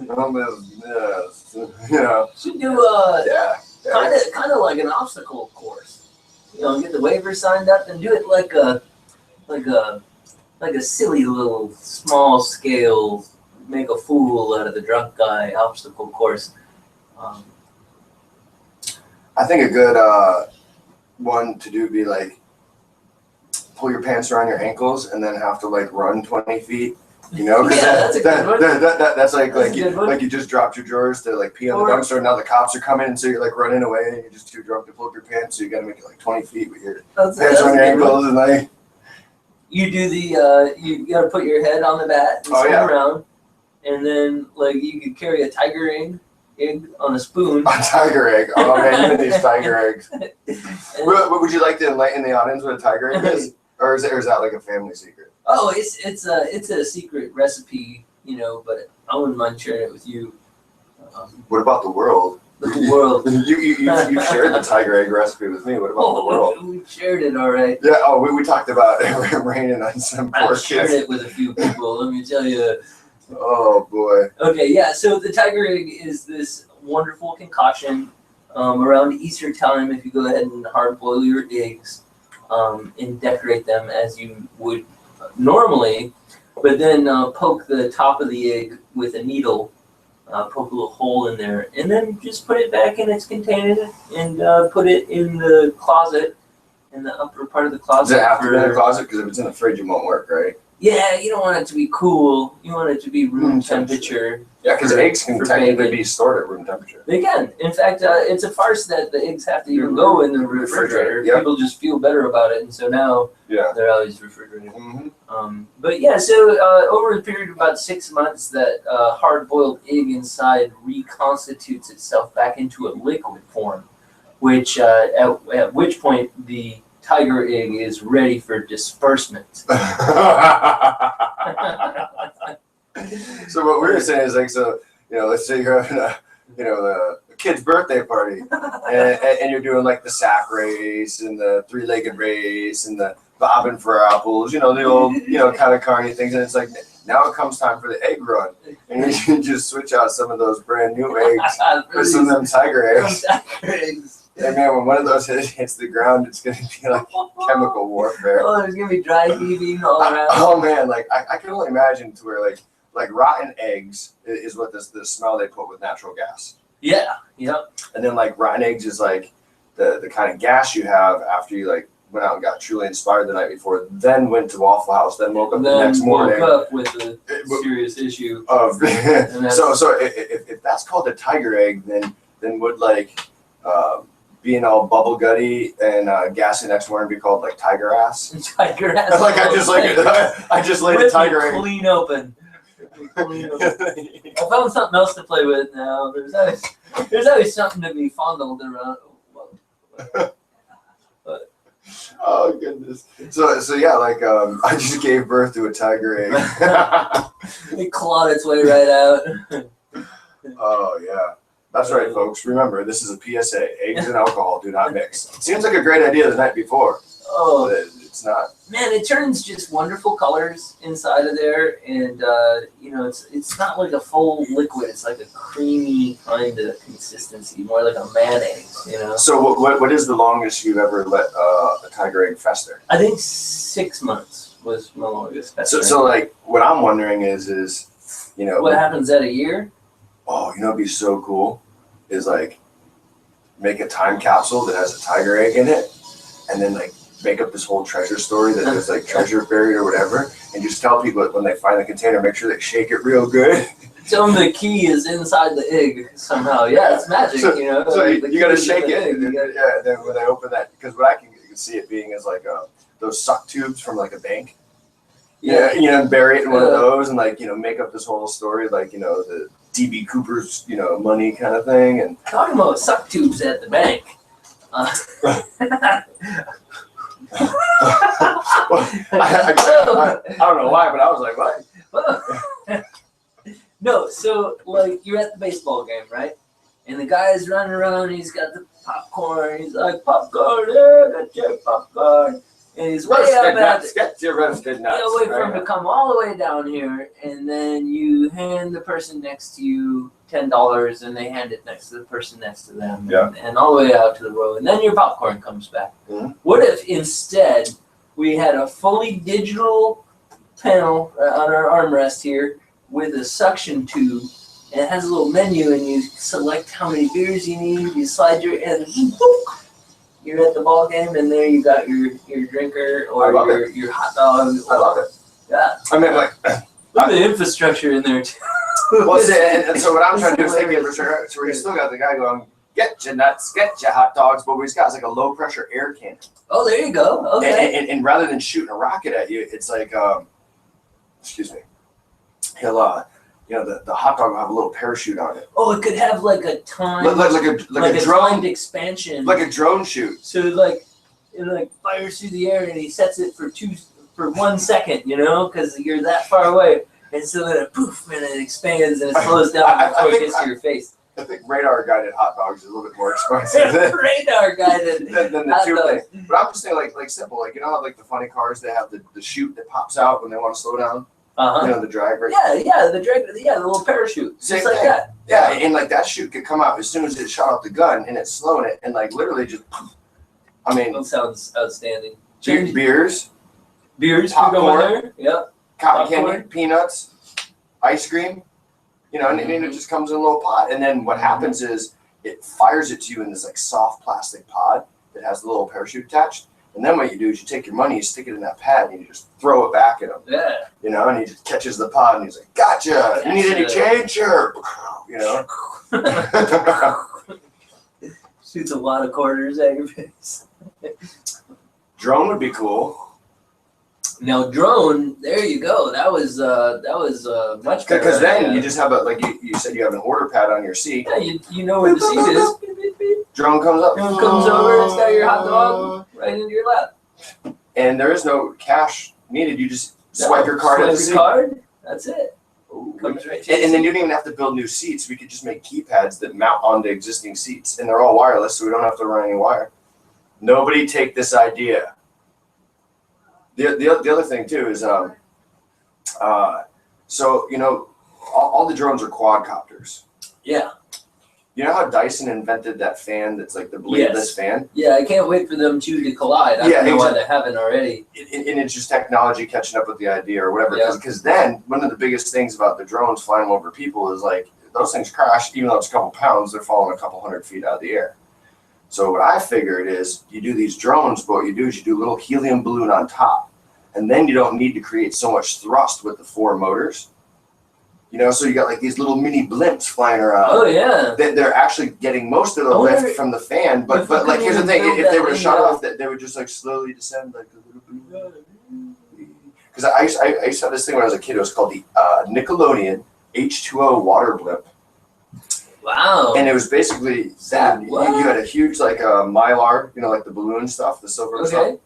[SPEAKER 1] do kind of like an obstacle course. Get the waiver signed up and do it like a silly little small scale make a fool out of the drunk guy obstacle course.
[SPEAKER 2] I think a good one to do would be like pull your pants around your ankles and then have to like run 20 feet. Because
[SPEAKER 1] that's a good one.
[SPEAKER 2] That's like
[SPEAKER 1] That's a good one.
[SPEAKER 2] like you just dropped your drawers to like pee on the
[SPEAKER 1] Or-
[SPEAKER 2] dumpster and now the cops are coming and so you're like running away and you're just too drunk to pull up your pants, so you gotta make it like 20 feet with your
[SPEAKER 1] That's
[SPEAKER 2] pants
[SPEAKER 1] a
[SPEAKER 2] on your
[SPEAKER 1] good one.
[SPEAKER 2] ankles and like
[SPEAKER 1] You do the you gotta put your head on the bat and
[SPEAKER 2] Oh,
[SPEAKER 1] swim
[SPEAKER 2] yeah.
[SPEAKER 1] around, and then like you could carry a tiger egg on a spoon.
[SPEAKER 2] a tiger egg. Oh man, even these tiger eggs.
[SPEAKER 1] And-
[SPEAKER 2] Would you like to enlighten the audience what a tiger egg is? Or is that like a family secret?
[SPEAKER 1] Oh, it's a secret recipe, but I wouldn't mind sharing it with you.
[SPEAKER 2] What about the world?
[SPEAKER 1] The world.
[SPEAKER 2] You shared the tiger egg recipe with me. What about the world?
[SPEAKER 1] We shared it, all right.
[SPEAKER 2] Yeah. Oh, we talked about raining on some poor
[SPEAKER 1] I've shared
[SPEAKER 2] kids.
[SPEAKER 1] it with a few people. Let me tell you.
[SPEAKER 2] Oh boy.
[SPEAKER 1] Okay, yeah. So the tiger egg is this wonderful concoction. Around Easter time, if you go ahead and hard boil your eggs, and decorate them as you would normally, but then poke the top of the egg with a needle, poke a little hole in there, and then just put it back in its container and put it in the closet, in the upper part of the
[SPEAKER 2] Does
[SPEAKER 1] closet.
[SPEAKER 2] it have to be in the closet? Because if it's in the fridge, it won't work, right?
[SPEAKER 1] Yeah, you don't want it to be cool. You want it to be room temperature.
[SPEAKER 2] Yeah, because eggs can
[SPEAKER 1] For
[SPEAKER 2] technically
[SPEAKER 1] bacon.
[SPEAKER 2] be stored at room temperature.
[SPEAKER 1] They can. In fact, it's a farce that the eggs have to even go in the refrigerator.
[SPEAKER 2] Yep.
[SPEAKER 1] People just feel better about it, and so now
[SPEAKER 2] Yeah.
[SPEAKER 1] they're always refrigerated.
[SPEAKER 2] Mm-hmm.
[SPEAKER 1] But yeah, so over a period of about 6 months, that hard-boiled egg inside reconstitutes itself back into a liquid form, which at which point the tiger egg is ready for disbursement.
[SPEAKER 2] So what we were saying is like, so let's say you're having a kid's birthday party, and you're doing like the sack race and the 3-legged race and the bobbing for apples, the old, kind of carny things. And it's like, now it comes time for the egg run. And you can just switch out some of those brand new eggs for some of them tiger eggs. And man, when one of those hits the ground, it's going to be like chemical warfare.
[SPEAKER 1] Oh, there's going to be dry heaving all around.
[SPEAKER 2] Oh man, like I can only imagine to where like rotten eggs is what the smell they put with natural gas.
[SPEAKER 1] Yeah, yep.
[SPEAKER 2] And then like rotten eggs is like the kind of gas you have after you like went out and got truly inspired the night before, then went to Waffle House, then woke up the next morning.
[SPEAKER 1] Woke up with a serious issue
[SPEAKER 2] of so if that's called a tiger egg, then would like being all bubble gutty and gassy next morning be called like tiger ass?
[SPEAKER 1] Tiger ass.
[SPEAKER 2] Like I just laid a tiger egg
[SPEAKER 1] clean open. I found something else to play with now. There's always something to be fondled around.
[SPEAKER 2] Oh goodness. So yeah, like I just gave birth to a tiger egg.
[SPEAKER 1] It clawed its way right out.
[SPEAKER 2] Oh yeah. That's right, folks. Remember, this is a PSA. Eggs and alcohol do not mix. Seems like a great idea the night before.
[SPEAKER 1] Oh,
[SPEAKER 2] but it's not.
[SPEAKER 1] Man, it turns just wonderful colors inside of there, and it's not like a full liquid. It's like a creamy kind of consistency, more like a mayonnaise.
[SPEAKER 2] So what is the longest you've ever let a tiger egg fester?
[SPEAKER 1] I think 6 months was my longest fester.
[SPEAKER 2] So like what I'm wondering is
[SPEAKER 1] what happens at a year?
[SPEAKER 2] Oh, it'd be so cool. Is like make a time capsule that has a tiger egg in it, and then like make up this whole treasure story that there's like treasure buried or whatever, and just tell people that when they find the container, make sure they shake it real good.
[SPEAKER 1] Tell them the key is inside the egg somehow. Yeah, it's magic,
[SPEAKER 2] So you gotta shake it.
[SPEAKER 1] Yeah.
[SPEAKER 2] Then when they open that, because what I can see it being is like those suck tubes from like a bank. Yeah, bury it in one of those, and like make up this whole story, like the DB Cooper's money kind of thing. And
[SPEAKER 1] talking about suck tubes at the bank.
[SPEAKER 2] I don't know why, but I was like, what?
[SPEAKER 1] No, so like you're at the baseball game, right? And the guy's running around. He's got the popcorn. He's like, popcorn, yeah, got your popcorn. And he's way up at
[SPEAKER 2] get your roasted nuts.
[SPEAKER 1] wait for him to come all the way down here, and then you hand the person next to you $10, and they hand it next to the person next to them, and all the way out to the row, and then your popcorn comes back.
[SPEAKER 2] Mm-hmm.
[SPEAKER 1] What if instead we had a fully digital panel on our armrest here with a suction tube, and it has a little menu, and you select how many beers you need, you slide your and you're at the ball game, and there you got your drinker or your hot dog.
[SPEAKER 2] I love it.
[SPEAKER 1] Yeah.
[SPEAKER 2] I mean, like,
[SPEAKER 1] look at the infrastructure in there too.
[SPEAKER 2] Well, and so what I'm trying to do is take the infrastructure. So we still got the guy going, get your nuts, get your hot dogs, but what he's got is like a low pressure air cannon.
[SPEAKER 1] Oh, there you go. Okay.
[SPEAKER 2] And rather than shooting a rocket at you, it's like, excuse me, he'll the hot dog will have a little parachute on it.
[SPEAKER 1] Oh, it could have like a time,
[SPEAKER 2] like a drone
[SPEAKER 1] timed expansion,
[SPEAKER 2] like a drone shoot.
[SPEAKER 1] So it fires through the air, and he sets it for 1 second, because you're that far away, and so then it poof, and it expands and it slows down before it gets to your face.
[SPEAKER 2] I think radar guided hot dogs is a little bit more expensive
[SPEAKER 1] radar guided
[SPEAKER 2] than the tube thing. But I'm just saying like simple, like how like the funny cars they have the chute that pops out when they want to slow down. The drag brake.
[SPEAKER 1] Yeah, the little parachute. Just like that.
[SPEAKER 2] Yeah, and like that chute could come out as soon as it shot out the gun, and it's slowing it, and like literally just. I mean,
[SPEAKER 1] that sounds outstanding.
[SPEAKER 2] Beers,
[SPEAKER 1] popcorn, yep.
[SPEAKER 2] Cotton candy, peanuts, ice cream, and it just comes in a little pot, and then what happens is it fires it to you in this like soft plastic pod that has the little parachute attached. And then what you do is you take your money, you stick it in that pad, and you just throw it back at him.
[SPEAKER 1] Yeah.
[SPEAKER 2] And he just catches the pod, and he's like, "Gotcha! You need any change? Sure."
[SPEAKER 1] Shoots a lot of quarters at your face.
[SPEAKER 2] Drone would be cool.
[SPEAKER 1] Now drone, there you go. That was much better.
[SPEAKER 2] Because then you just have you said you have an order pad on your seat.
[SPEAKER 1] Yeah, you know where the seat is. Beep, beep, beep.
[SPEAKER 2] Drone comes up.
[SPEAKER 1] Drone comes over, it's got your hot dog right into your lap.
[SPEAKER 2] And there is no cash needed. You just swipe your card.
[SPEAKER 1] Swipe your card. That's it. Comes right to you.
[SPEAKER 2] And then you don't even have to build new seats. We could just make keypads that mount onto existing seats, and they're all wireless, so we don't have to run any wire. Nobody take this idea. The other thing too is so all the drones are quadcopters.
[SPEAKER 1] Yeah.
[SPEAKER 2] You know how Dyson invented that fan that's like the bladeless fan?
[SPEAKER 1] Yeah, I can't wait for them two to collide. I don't know why they haven't already.
[SPEAKER 2] And it's just technology catching up with the idea or whatever.
[SPEAKER 1] Yeah.
[SPEAKER 2] Because then one of the biggest things about the drones flying over people is like those things crash, even though it's a couple pounds, they're falling a couple 100 feet out of the air. So what I figured is you do these drones, but what you do is you do a little helium balloon on top. And then you don't need to create so much thrust with the 4 motors. So you got like these little mini blimps flying around.
[SPEAKER 1] Oh yeah.
[SPEAKER 2] They're actually getting most of the lift from the fan, but like here's the thing: if they were to shut off, they would just like slowly descend like a little bit. Because I used to have this thing when I was a kid. It was called the Nickelodeon H2O water blimp.
[SPEAKER 1] Wow.
[SPEAKER 2] And it was basically that you had a huge like mylar, like the balloon stuff, the silver stuff.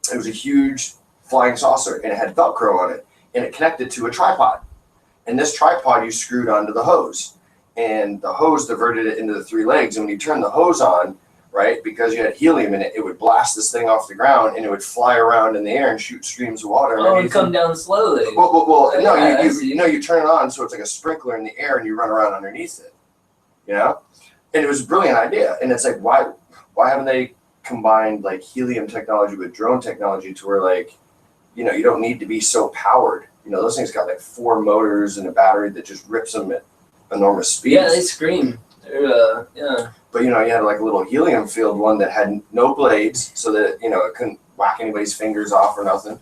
[SPEAKER 2] It was a huge flying saucer, and it had Velcro on it, and it connected to a tripod. And this tripod you screwed onto the hose, and the hose diverted it into the 3 legs. And when you turn the hose on, right, because you had helium in it, it would blast this thing off the ground, and it would fly around in the air and shoot streams of water.
[SPEAKER 1] Oh, and come down slowly.
[SPEAKER 2] Well, no, you turn it on so it's like a sprinkler in the air, and you run around underneath it. And it was a brilliant idea. And it's like, why haven't they combined like helium technology with drone technology to where like, you don't need to be so powered. Those things got like 4 motors and a battery that just rips them at enormous speeds.
[SPEAKER 1] Yeah, they scream. They're, yeah.
[SPEAKER 2] But you had like a little helium filled one that had no blades, so that it couldn't whack anybody's fingers off or nothing.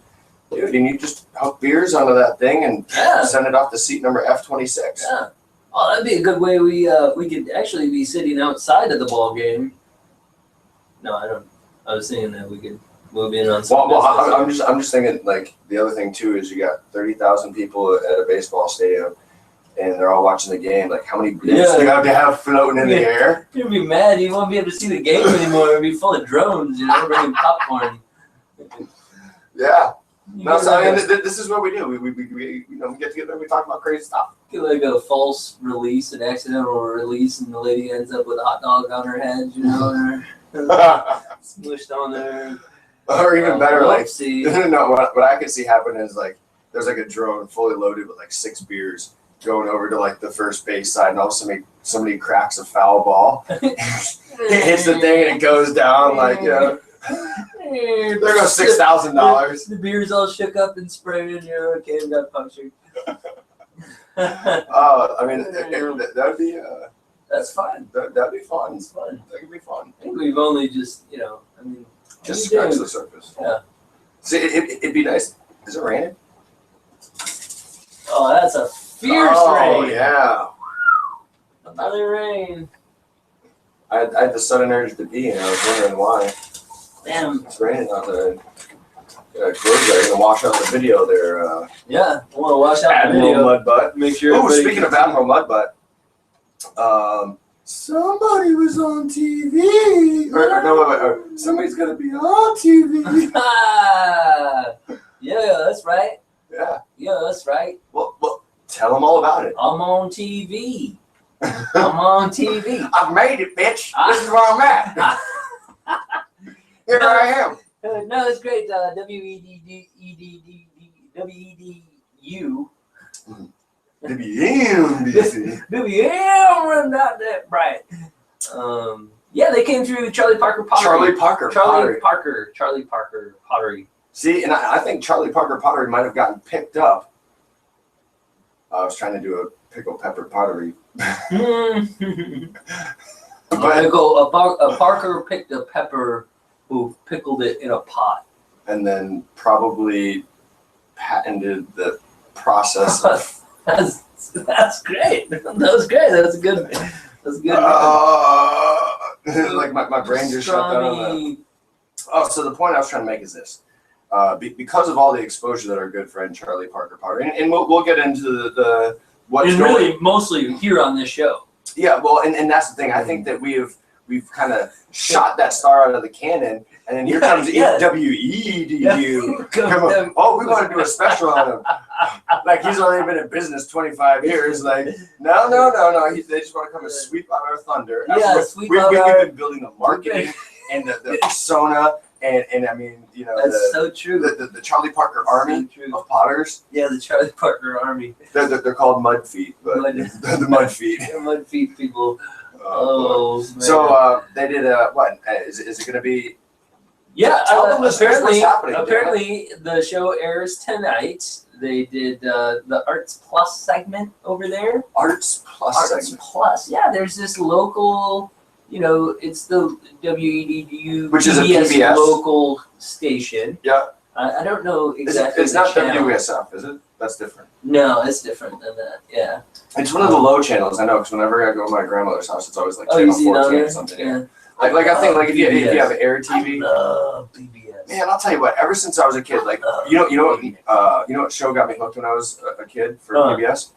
[SPEAKER 2] Dude, and you just hook beers onto that thing and send it off to seat number F-26.
[SPEAKER 1] Yeah. Oh, that'd be a good way. We could actually be sitting outside of the ball game. No, I don't. I was thinking that we could move in on some.
[SPEAKER 2] Well, I'm just thinking like the other thing too is you got 30,000 people at a baseball stadium, and they're all watching the game. Like how many blimps do you have to have floating in the air?
[SPEAKER 1] You'd be mad. You won't be able to see the game anymore. It'd be full of drones. Bringing popcorn.
[SPEAKER 2] Yeah. No, so I mean, this is what we do. We get together and we talk about crazy stuff.
[SPEAKER 1] Get like a false release, an accidental release, and the lady ends up with a hot dog on her head. Smushed on there.
[SPEAKER 2] Or even better, like
[SPEAKER 1] no,
[SPEAKER 2] what I could see happen is like there's like a drone fully loaded with like 6 beers going over to like the first base side, and all of a sudden somebody cracks a foul ball, it hits the thing and it goes down like there goes $6,000.
[SPEAKER 1] The beer's all shook up and sprayed, okay, we got punctured.
[SPEAKER 2] I mean that'd be
[SPEAKER 1] that's fun.
[SPEAKER 2] That'd be fun.
[SPEAKER 1] It's fun.
[SPEAKER 2] That could be fun.
[SPEAKER 1] I think we've only just
[SPEAKER 2] just scratch the surface.
[SPEAKER 1] Yeah.
[SPEAKER 2] See, it'd be nice. Is it raining?
[SPEAKER 1] Oh, that's a fierce rain.
[SPEAKER 2] Oh, yeah.
[SPEAKER 1] Another rain.
[SPEAKER 2] I had the sudden urge to pee, and I was wondering why.
[SPEAKER 1] Damn.
[SPEAKER 2] It's raining out there. Close there. Gonna wash out the video there.
[SPEAKER 1] Yeah, I want to wash out
[SPEAKER 2] Admiral
[SPEAKER 1] the video.
[SPEAKER 2] Mudbutt.
[SPEAKER 1] Make sure.
[SPEAKER 2] Oh, speaking of Admiral Mudbutt, somebody was on TV. Or somebody's gonna be on TV.
[SPEAKER 1] Yeah, that's right.
[SPEAKER 2] Yeah.
[SPEAKER 1] Yeah, that's right.
[SPEAKER 2] Well, tell them all about it.
[SPEAKER 1] I'm on TV. I'm on TV.
[SPEAKER 2] I've made it, bitch. This is where I'm at. Here I am.
[SPEAKER 1] No, it's great. WEDU. WM, not that bright. Yeah, they came through Charlie Parker Pottery. Charlie Parker Pottery.
[SPEAKER 2] See, and I think Charlie Parker Pottery might have gotten picked up. I was trying to do a pickle pepper pottery.
[SPEAKER 1] A Parker picked a pepper who pickled it in a pot.
[SPEAKER 2] And then probably patented the process of...
[SPEAKER 1] That's great. That was great. That's a good.
[SPEAKER 2] Like my brain just shut down on that. Oh, so the point I was trying to make is this: because of all the exposure that our good friend Charlie Parker Pottery, and we'll get into the what's
[SPEAKER 1] and
[SPEAKER 2] going.
[SPEAKER 1] Really, mostly here on this show.
[SPEAKER 2] Yeah, well, and that's the thing. I think that we've kind of shot that star out of the cannon, and then here comes WEDU. Oh, we want to do a special on him. Like he's only been in business 25 years. Like no. They just want to come and sweep out our thunder.
[SPEAKER 1] Yeah,
[SPEAKER 2] we've been building the marketing and the persona And I mean,
[SPEAKER 1] That's so true.
[SPEAKER 2] The Charlie Parker Army of Potters.
[SPEAKER 1] Yeah, the Charlie Parker Army.
[SPEAKER 2] They're called Mud Feet, but they're the Mud Feet.
[SPEAKER 1] The Mud Feet people. Man.
[SPEAKER 2] So they did what? Is it going to be?
[SPEAKER 1] Yeah,
[SPEAKER 2] Tell the listeners what's happening.
[SPEAKER 1] Apparently the show airs tonight. They did the Arts Plus segment over there.
[SPEAKER 2] Arts segment.
[SPEAKER 1] Plus, yeah. There's this local, it's the WEDU,
[SPEAKER 2] which is a PBS
[SPEAKER 1] local station.
[SPEAKER 2] Yeah.
[SPEAKER 1] I don't know exactly.
[SPEAKER 2] It's not WSF, is it? That's different.
[SPEAKER 1] No, it's different than that. Yeah.
[SPEAKER 2] It's one of the low channels. I know, because whenever I go to my grandmother's house, it's always like channel 14 or something.
[SPEAKER 1] Yeah.
[SPEAKER 2] Like I think if you have Air TV.
[SPEAKER 1] I love PBS.
[SPEAKER 2] Man, I'll tell you what. Ever since I was a kid, you know what show got me hooked when I was a kid for PBS?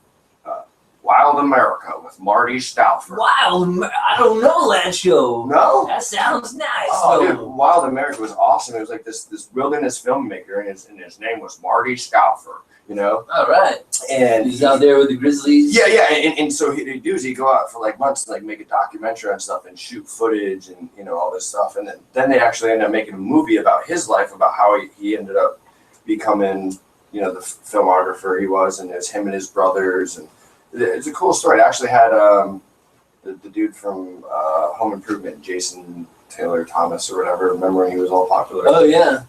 [SPEAKER 2] Wild America with Marty Stauffer.
[SPEAKER 1] Wild, I don't know that show.
[SPEAKER 2] No,
[SPEAKER 1] that sounds nice.
[SPEAKER 2] Oh, dude, Wild America was awesome. It was like this wilderness filmmaker, and his name was Marty Stauffer.
[SPEAKER 1] All right.
[SPEAKER 2] And
[SPEAKER 1] he's out there with the grizzlies.
[SPEAKER 2] Yeah, and so he'd do is he'd go out for like months and make a documentary on stuff and shoot footage and all this stuff, and then they actually ended up making a movie about his life, about how he ended up becoming the filmographer he was, and it's him and his brothers, and it's a cool story. It actually had the dude from Home Improvement, Jason Taylor Thomas or whatever. Remember when he was all popular?
[SPEAKER 1] Oh yeah.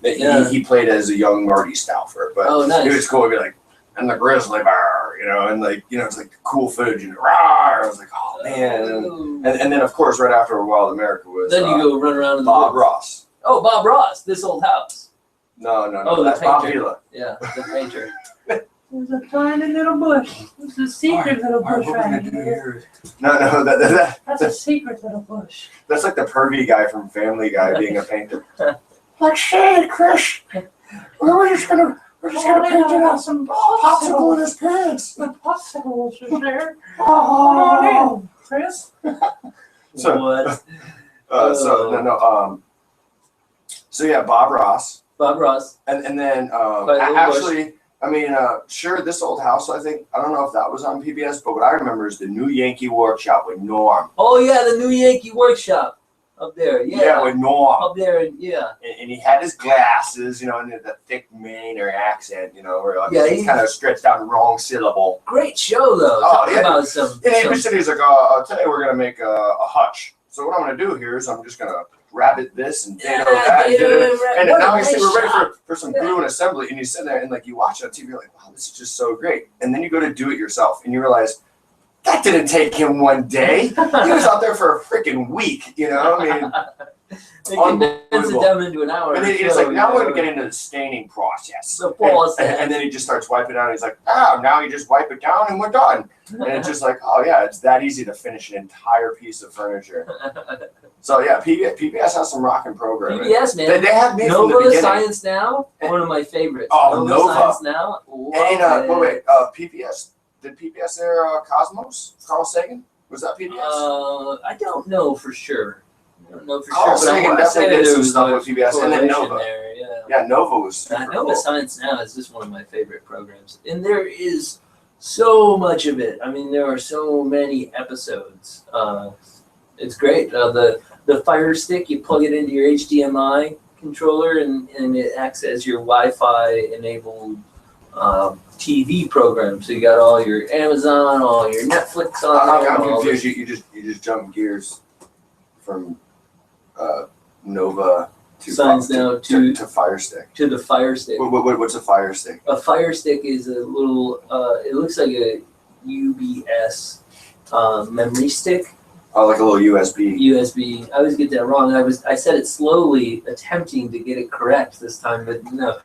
[SPEAKER 2] He played as a young Marty Stauffer, but
[SPEAKER 1] nice.
[SPEAKER 2] It was cool to be like, and the grizzly bear, and it's like cool footage and rah. I was like, oh man, and then of course right after Wild America was
[SPEAKER 1] then you go run around in
[SPEAKER 2] Bob Ross.
[SPEAKER 1] Oh, Bob Ross, This Old House.
[SPEAKER 2] No,
[SPEAKER 1] Oh,
[SPEAKER 2] that's
[SPEAKER 1] the
[SPEAKER 2] Bob
[SPEAKER 1] painter.
[SPEAKER 2] Vila.
[SPEAKER 1] Yeah, the painter.
[SPEAKER 3] There's a tiny little bush. There's a secret little bush right here.
[SPEAKER 2] No,
[SPEAKER 3] That's a secret little bush.
[SPEAKER 2] that's like the pervy guy from Family Guy being a painter.
[SPEAKER 3] Like, shit, Chris. We're just gonna paint it out some popsicle in his pants. The popsicle is there. Oh, Chris.
[SPEAKER 2] So,
[SPEAKER 1] What?
[SPEAKER 2] So yeah, Bob Ross.
[SPEAKER 1] Bob Ross.
[SPEAKER 2] And then actually, I mean, sure, This Old House, I don't know if that was on PBS, but what I remember is the New Yankee Workshop with Norm.
[SPEAKER 1] Oh yeah, the New Yankee Workshop up there. Yeah,
[SPEAKER 2] with Norm.
[SPEAKER 1] Up there, yeah.
[SPEAKER 2] And he had his glasses, and the thick Maine or accent, where he kind of stretched out the wrong syllable.
[SPEAKER 1] Great show though. Talk about some.
[SPEAKER 2] And he said, he's like, today we're gonna make a hutch. So what I'm gonna do here is I'm just gonna rabbit this and that. And now we're ready for some glue and assembly. And you sit there and you watch it on TV, you're like, wow, this is just so great. And then you go to do it yourself and you realize that didn't take him one day. He was out there for a freaking week, I mean,
[SPEAKER 1] they condense it down into an hour.
[SPEAKER 2] And then he's like, now we're going to get into the staining process. And then he just starts wiping it out. And he's like, now you just wipe it down and we're done. And it's just like, oh yeah, it's that easy to finish an entire piece of furniture. So yeah, PBS has some rocking programming.
[SPEAKER 1] PBS, man.
[SPEAKER 2] They have me from the
[SPEAKER 1] Nova
[SPEAKER 2] beginning.
[SPEAKER 1] Science Now, one of my favorites.
[SPEAKER 2] Oh, Nova.
[SPEAKER 1] Science Now.
[SPEAKER 2] Wait, PBS, did PBS air Cosmos? Carl Sagan? Was that PBS?
[SPEAKER 1] I don't know for sure.
[SPEAKER 2] Carl Sagan definitely did some stuff with PBS, and then Nova.
[SPEAKER 1] There,
[SPEAKER 2] yeah, Nova was super
[SPEAKER 1] Nova
[SPEAKER 2] cool.
[SPEAKER 1] Science Now is just one of my favorite programs, and there is so much of it. I mean, there are so many episodes. It's great. The Fire Stick, you plug it into your HDMI controller, and it acts as your Wi-Fi enabled TV program. So you got all your Amazon, all your Netflix on there.
[SPEAKER 2] I'm confused. You just jump gears from Nova to
[SPEAKER 1] Science Now to
[SPEAKER 2] Fire Stick.
[SPEAKER 1] To the Fire Stick.
[SPEAKER 2] What's a Fire Stick?
[SPEAKER 1] A Fire Stick is a little. It looks like a UBS memory stick.
[SPEAKER 2] Oh, like a little USB.
[SPEAKER 1] USB. I always get that wrong. I said it slowly, attempting to get it correct this time, but no.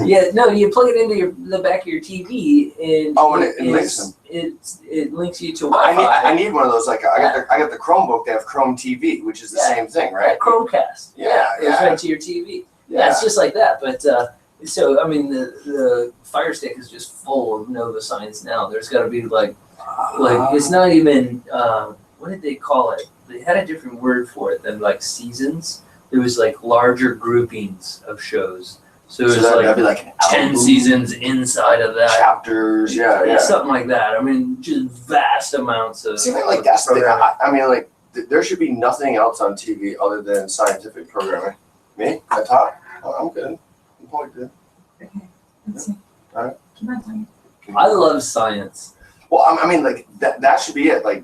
[SPEAKER 1] You plug it into the back of your TV, and
[SPEAKER 2] it links them.
[SPEAKER 1] It links you to Wi-Fi.
[SPEAKER 2] I need one of those. Like I got the Chromebook. They have Chrome TV, which is the same thing, right?
[SPEAKER 1] Chromecast.
[SPEAKER 2] Yeah.
[SPEAKER 1] It's right to your TV. Yeah, it's just like that. But so I mean, the Fire Stick is just full of Nova Science Now. There's got to be like it's not even what did they call it? They had a different word for it than like seasons. There was like larger groupings of shows. So it was
[SPEAKER 2] that'd be like
[SPEAKER 1] 10 seasons inside of that.
[SPEAKER 2] Chapters, yeah.
[SPEAKER 1] Something like that. I mean, just vast amounts of.
[SPEAKER 2] See, like that's the thing. I mean, like there should be nothing else on TV other than scientific programming. Me? I talk? Oh, I'm good. I'm probably good.
[SPEAKER 4] Okay, let's see.
[SPEAKER 2] All right.
[SPEAKER 4] Keep on talking.
[SPEAKER 1] I love science.
[SPEAKER 2] Well, I mean, like that should be it. Like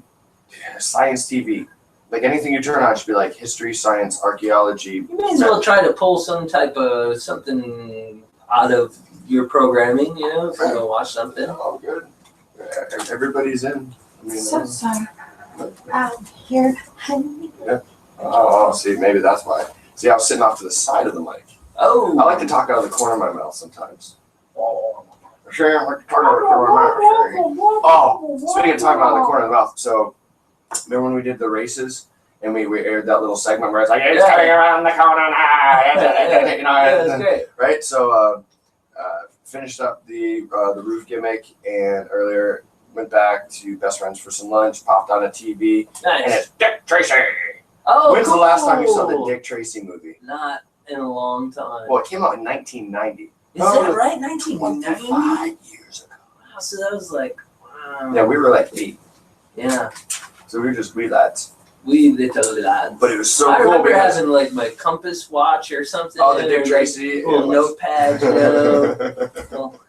[SPEAKER 2] science TV. Like anything you turn on should be like history, science, archaeology.
[SPEAKER 1] You may as well try to pull some type of something out of your programming, you know, if you're gonna watch something.
[SPEAKER 2] Oh, good. Everybody's in. I mean,
[SPEAKER 4] So sorry. Here, honey.
[SPEAKER 2] oh, see, maybe that's why. See, I was sitting off to the side of the mic.
[SPEAKER 1] Oh.
[SPEAKER 2] I like to talk out of the corner of my mouth sometimes. Sure, I like to talk out of the corner of my mouth. Oh, speaking of talking out of the corner of the mouth, so remember when we did the races and we aired that little segment where it's like, it's coming around the corner now, you know,
[SPEAKER 1] that's great.
[SPEAKER 2] right? So finished up the roof gimmick and earlier went back to Best Friends for some lunch, popped on a TV, and
[SPEAKER 1] Nice.
[SPEAKER 2] it's Dick Tracy.
[SPEAKER 1] Oh,
[SPEAKER 2] When's the last time you saw the
[SPEAKER 1] cool.
[SPEAKER 2] Dick Tracy movie?
[SPEAKER 1] Not in a long time.
[SPEAKER 2] Well, it came out in 1990.
[SPEAKER 1] Is that right? 1990?
[SPEAKER 2] 25 years ago.
[SPEAKER 1] Wow, so that was like, wow.
[SPEAKER 2] Yeah, we were like 8.
[SPEAKER 1] Yeah,
[SPEAKER 2] So we were just wee lads.
[SPEAKER 1] we literally lads.
[SPEAKER 2] But it was so
[SPEAKER 1] I
[SPEAKER 2] cool
[SPEAKER 1] remember
[SPEAKER 2] because
[SPEAKER 1] having like my compass watch or something.
[SPEAKER 2] oh, the Dick
[SPEAKER 1] or,
[SPEAKER 2] Tracy
[SPEAKER 1] like, little notepad, you know.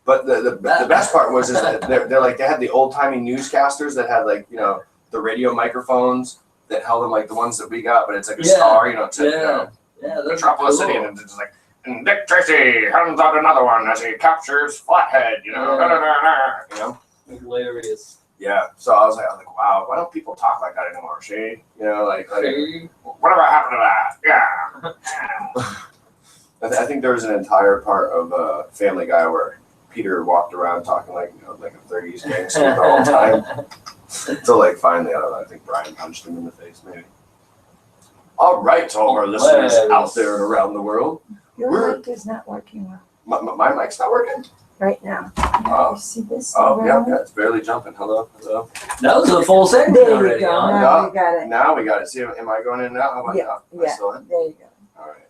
[SPEAKER 2] But the best part was is that they're like they had the old timey newscasters that had like, you know, the radio microphones that held them like the ones that we got, but it's like a
[SPEAKER 1] Yeah.
[SPEAKER 2] star, you know, it said, you
[SPEAKER 1] Yeah,
[SPEAKER 2] know,
[SPEAKER 1] yeah, that's
[SPEAKER 2] Metropolis
[SPEAKER 1] cool.
[SPEAKER 2] City, and it's just like, and Dick Tracy hands out another one as he captures Flathead, you know,
[SPEAKER 1] Yeah.
[SPEAKER 2] you know.
[SPEAKER 1] Hilarious.
[SPEAKER 2] Yeah. So I was like, wow, why don't people talk like that anymore, Shane? You know, like
[SPEAKER 1] Okay.
[SPEAKER 2] whatever happened to that? Yeah. I think there was an entire part of Family Guy where Peter walked around talking like, you know, like a 30s gangster the whole time. So like finally, I don't know, I think Brian punched him in the face maybe. All right, to all of our listeners out there and around the world.
[SPEAKER 4] Your mic is not working well
[SPEAKER 2] My mic's not working?
[SPEAKER 4] right now.
[SPEAKER 2] Oh.
[SPEAKER 4] You see this?
[SPEAKER 2] Oh, yeah,
[SPEAKER 4] around?
[SPEAKER 2] it's barely jumping. Hello.
[SPEAKER 1] That was a full segment
[SPEAKER 4] There you
[SPEAKER 1] already.
[SPEAKER 4] go.
[SPEAKER 1] Huh?
[SPEAKER 4] Now you got it.
[SPEAKER 2] Now we got it. See, am I going in now? How about
[SPEAKER 4] Yeah,
[SPEAKER 2] now? Am I
[SPEAKER 4] yeah.
[SPEAKER 2] still in?
[SPEAKER 4] There you go.
[SPEAKER 2] All right.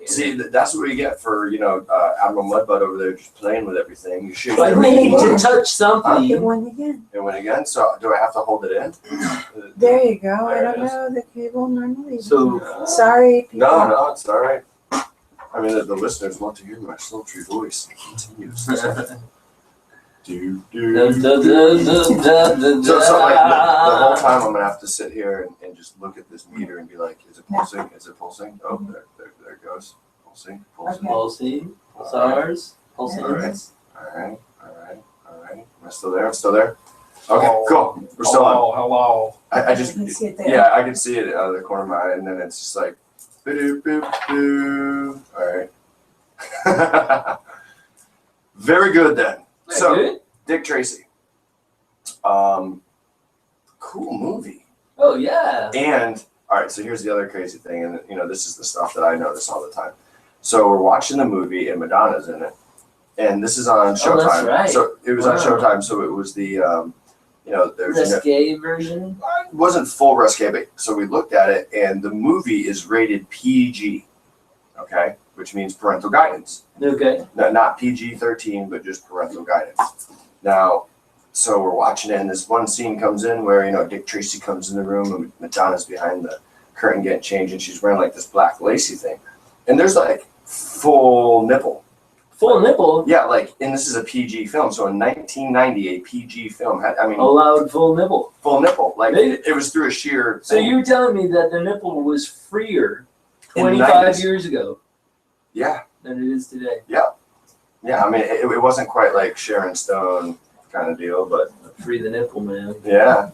[SPEAKER 2] See, that's what we get for, you know, Admiral Mudbutt over there just playing with everything. You should.
[SPEAKER 1] I need to touch something.
[SPEAKER 4] It went again.
[SPEAKER 2] It went again. So do I have to hold it in?
[SPEAKER 4] There you go.
[SPEAKER 2] There
[SPEAKER 4] I
[SPEAKER 2] it
[SPEAKER 4] don't
[SPEAKER 2] is.
[SPEAKER 4] know. The cable normally.
[SPEAKER 1] So,
[SPEAKER 4] Sorry, people.
[SPEAKER 2] No, it's all right. I mean, the listeners want to hear my sultry voice. It continues. Do, do. So like the whole time I'm gonna have to sit here and just look at this meter and be like, is it pulsing? Is it pulsing? Oh, there it goes. Pulsing.
[SPEAKER 4] Okay.
[SPEAKER 1] Pulsing, pulsars, pulsing.
[SPEAKER 2] All right. Am I still there? I'm still there. Okay, cool. We're still on.
[SPEAKER 3] Hello.
[SPEAKER 2] I
[SPEAKER 4] You
[SPEAKER 2] just
[SPEAKER 4] can see it there.
[SPEAKER 2] yeah, I can see it out of the corner of my eye, and then it's just like boop boop boop. All right. Very good then. So
[SPEAKER 1] Good.
[SPEAKER 2] Dick Tracy. Cool movie.
[SPEAKER 1] Oh yeah.
[SPEAKER 2] And all right, so here's the other crazy thing, and you know, this is the stuff that I notice all the time. So we're watching the movie and Madonna's in it, and this is on Showtime.
[SPEAKER 1] Oh, that's right.
[SPEAKER 2] So it was on
[SPEAKER 1] Wow.
[SPEAKER 2] Showtime. So it was the you know, there's
[SPEAKER 1] Risque version.
[SPEAKER 2] it wasn't full risque, but so we looked at it, and the movie is rated PG, okay, which means parental guidance.
[SPEAKER 1] Okay.
[SPEAKER 2] Not PG-13, but just parental guidance. Now, so we're watching it, and this one scene comes in where, you know, Dick Tracy comes in the room, and Madonna's behind the curtain getting changed, and she's wearing like this black lacy thing, and there's like full nipple.
[SPEAKER 1] Full nipple.
[SPEAKER 2] Yeah, like, and this is a PG film. So in 1990, a PG film had, I mean,
[SPEAKER 1] Allowed full nipple.
[SPEAKER 2] full nipple. Like,
[SPEAKER 1] Maybe-
[SPEAKER 2] it was through a sheer.
[SPEAKER 1] So
[SPEAKER 2] thing.
[SPEAKER 1] you're telling me that the nipple was freer
[SPEAKER 2] In the
[SPEAKER 1] 25
[SPEAKER 2] 90s.
[SPEAKER 1] years ago
[SPEAKER 2] Yeah.
[SPEAKER 1] than it is today?
[SPEAKER 2] Yeah, I mean, it wasn't quite like Sharon Stone kind of deal, but
[SPEAKER 1] Free the nipple, man.
[SPEAKER 2] yeah.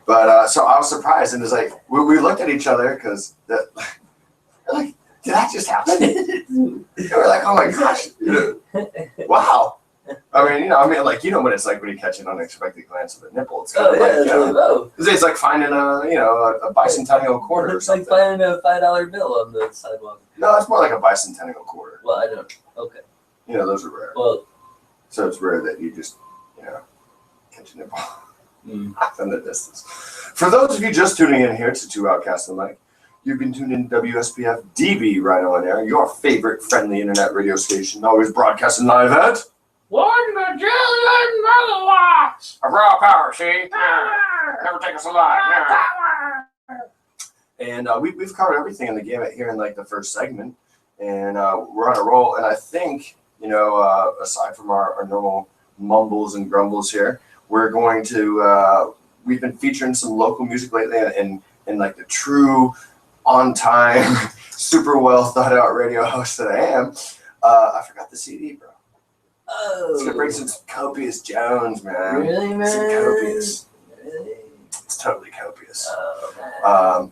[SPEAKER 2] But so I was surprised, and it's like we looked at each other because that, like, did that just happen? And we're like, oh my gosh, wow. I mean, like, you know what it's like when you catch an unexpected glance of a nipple. It's kind
[SPEAKER 1] Oh
[SPEAKER 2] of
[SPEAKER 1] yeah.
[SPEAKER 2] like, you know,
[SPEAKER 1] Oh.
[SPEAKER 2] it's like finding a bicentennial quarter or
[SPEAKER 1] It's like
[SPEAKER 2] something.
[SPEAKER 1] finding a $5 bill on the sidewalk.
[SPEAKER 2] No, it's more like a bicentennial quarter.
[SPEAKER 1] Well, I don't. Okay.
[SPEAKER 2] You know, those are rare.
[SPEAKER 1] Well.
[SPEAKER 2] So it's rare that you just, you know, catch a nipple. From the distance. For those of you just tuning in here to Two Outcasts and Mike, you've been tuned in to WSPF-DB right on air, your favorite friendly internet radio station, always broadcasting live at
[SPEAKER 3] 1 bajillion megawatts.
[SPEAKER 2] a raw power, see? Never take us alive. And we've covered everything in the game here in like the first segment, and we're on a roll. And I think, aside from our normal mumbles and grumbles here, we're going to we've been featuring some local music lately, and like the true on time, super well thought out radio host that I am. I forgot the CD, bro.
[SPEAKER 1] Oh.
[SPEAKER 2] It's gonna bring some copious Jones, man.
[SPEAKER 1] Really, man?
[SPEAKER 2] Some copious.
[SPEAKER 1] Really?
[SPEAKER 2] It's totally copious.
[SPEAKER 1] Oh, man.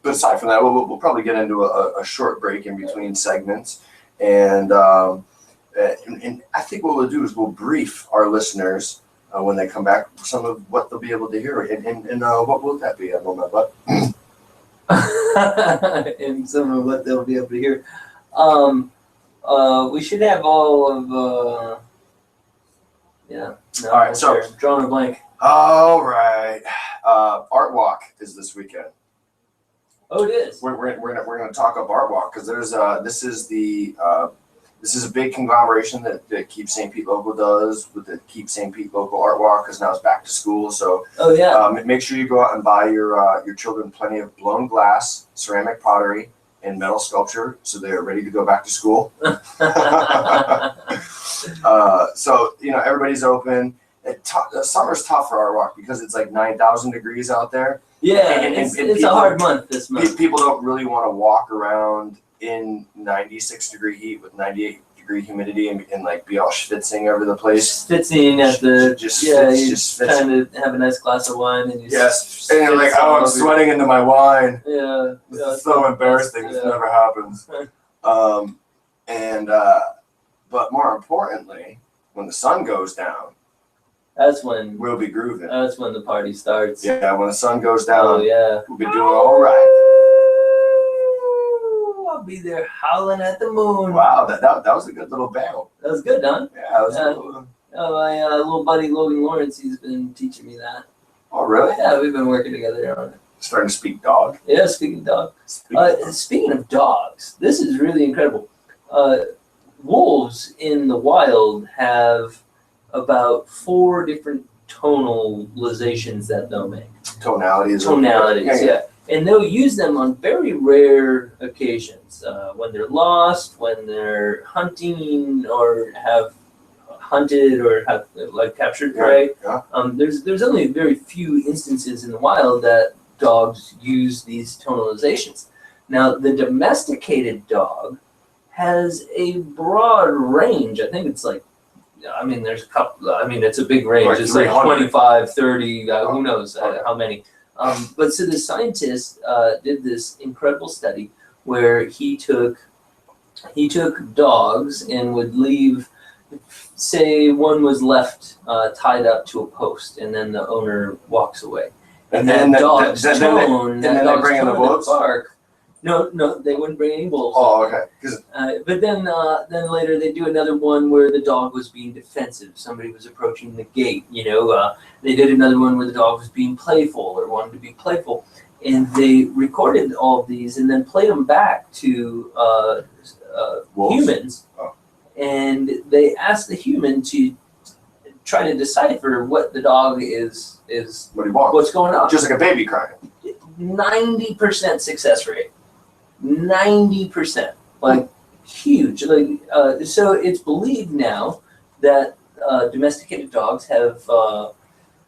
[SPEAKER 2] But aside from that, we'll probably get into a short break in between segments, and I think what we'll do is we'll brief our listeners when they come back some of what they'll be able to hear, and what will that be? I don't know, but
[SPEAKER 1] and some of what they'll be able to hear. We should have all of yeah. No,
[SPEAKER 2] all right, so
[SPEAKER 1] drawing a blank.
[SPEAKER 2] All right, Art Walk is this weekend.
[SPEAKER 1] Oh, it is.
[SPEAKER 2] We're gonna talk up Art Walk because there's this is a big conglomeration that Keep St. Pete Local does with the Keep St. Pete Local Art Walk, because now it's back to school. So
[SPEAKER 1] oh yeah,
[SPEAKER 2] make sure you go out and buy your children plenty of blown glass, ceramic pottery, and metal sculpture, so they're ready to go back to school. So everybody's open. Summer's tough for Art Walk because it's like 9,000 degrees out there.
[SPEAKER 1] yeah.
[SPEAKER 2] And
[SPEAKER 1] It's
[SPEAKER 2] people,
[SPEAKER 1] a hard month this month.
[SPEAKER 2] People don't really want to walk around in 96 degree heat with 98 degree humidity and like be all schwitzing over the place.
[SPEAKER 1] Schwitzing at the
[SPEAKER 2] just
[SPEAKER 1] you trying to have a nice glass of wine and you
[SPEAKER 2] yes, and you're like, oh, I'm sweating into my wine.
[SPEAKER 1] Yeah,
[SPEAKER 2] It's so embarrassing. This never happens. But more importantly, when the sun goes down,
[SPEAKER 1] that's when
[SPEAKER 2] we'll be grooving.
[SPEAKER 1] That's when the party starts.
[SPEAKER 2] Yeah, when the sun goes down,
[SPEAKER 1] Oh yeah.
[SPEAKER 2] we'll be doing all right.
[SPEAKER 1] I'll be there howling at the moon.
[SPEAKER 2] Wow, that was a good little battle.
[SPEAKER 1] That was good, huh?
[SPEAKER 2] Yeah, that was a little.
[SPEAKER 1] My little buddy Logan Lawrence, he's been teaching me that.
[SPEAKER 2] Oh, really?
[SPEAKER 1] Yeah, we've been working together on it.
[SPEAKER 2] Starting to speak dog.
[SPEAKER 1] Yeah, speaking of dog. Speaking of dogs, this is really incredible. Wolves in the wild have about 4 different tonalizations that they'll make.
[SPEAKER 2] Tonalities,
[SPEAKER 1] yeah. And they'll use them on very rare occasions, when they're lost, when they're hunting, or have hunted, or have like captured prey.
[SPEAKER 2] Yeah.
[SPEAKER 1] There's only very few instances in the wild that dogs use these tonalizations. Now, the domesticated dog has a broad range. I think it's like, there's a couple. It's a big range.
[SPEAKER 2] Like
[SPEAKER 1] it's like 25, 30,
[SPEAKER 2] Oh.
[SPEAKER 1] who knows how many. But so the scientist did this incredible study where he took dogs and would leave, say one was left tied up to a post, and then the owner walks away. And then dog's tone, that dog's
[SPEAKER 2] bring in the
[SPEAKER 1] tone
[SPEAKER 2] wolves?
[SPEAKER 1] to bark. No, they wouldn't bring any wolves.
[SPEAKER 2] Oh, okay.
[SPEAKER 1] But then later they do another one where the dog was being defensive. Somebody was approaching the gate. They did another one where the dog was being playful or wanted to be playful, and they recorded all of these and then played them back to humans.
[SPEAKER 2] Oh. And
[SPEAKER 1] they asked the human to try to decipher what the dog is
[SPEAKER 2] what do you want?
[SPEAKER 1] what's going on.
[SPEAKER 2] Just like a baby crying.
[SPEAKER 1] 90% success rate. 90%, like huge. So it's believed now that domesticated dogs have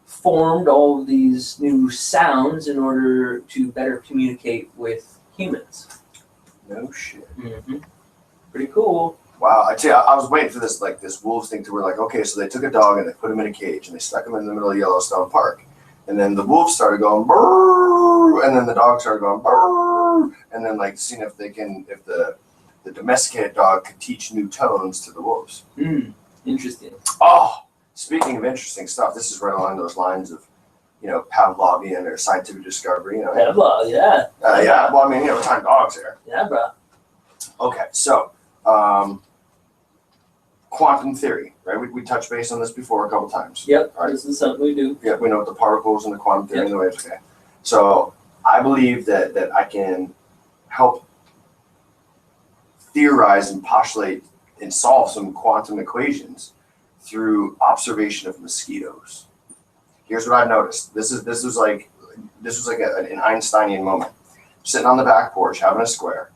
[SPEAKER 1] formed all of these new sounds in order to better communicate with humans.
[SPEAKER 2] No shit.
[SPEAKER 1] Mm-hmm. Pretty cool.
[SPEAKER 2] Wow, I tell you, I was waiting for this wolves thing to where like, okay, so they took a dog and they put him in a cage and they stuck him in the middle of Yellowstone Park. And then the wolves started going brrr, and then the dog started going brrr, and then like seeing if the domesticated dog could teach new tones to the wolves.
[SPEAKER 1] Interesting.
[SPEAKER 2] Oh, speaking of interesting stuff, this is right along those lines of, Pavlovian or scientific discovery.
[SPEAKER 1] Pavlov, yeah.
[SPEAKER 2] Yeah. Well, we're talking dogs here.
[SPEAKER 1] Yeah, bro.
[SPEAKER 2] Okay, so quantum theory, right? We touched base on this before a couple times.
[SPEAKER 1] Yep.
[SPEAKER 2] Right.
[SPEAKER 1] This is something we do.
[SPEAKER 2] Yeah, we know what the particles and the quantum theory and the waves. Okay, so I believe that I can help theorize and postulate and solve some quantum equations through observation of mosquitoes. Here's what I've noticed. This was like this was like an Einsteinian moment. Sitting on the back porch, having a square,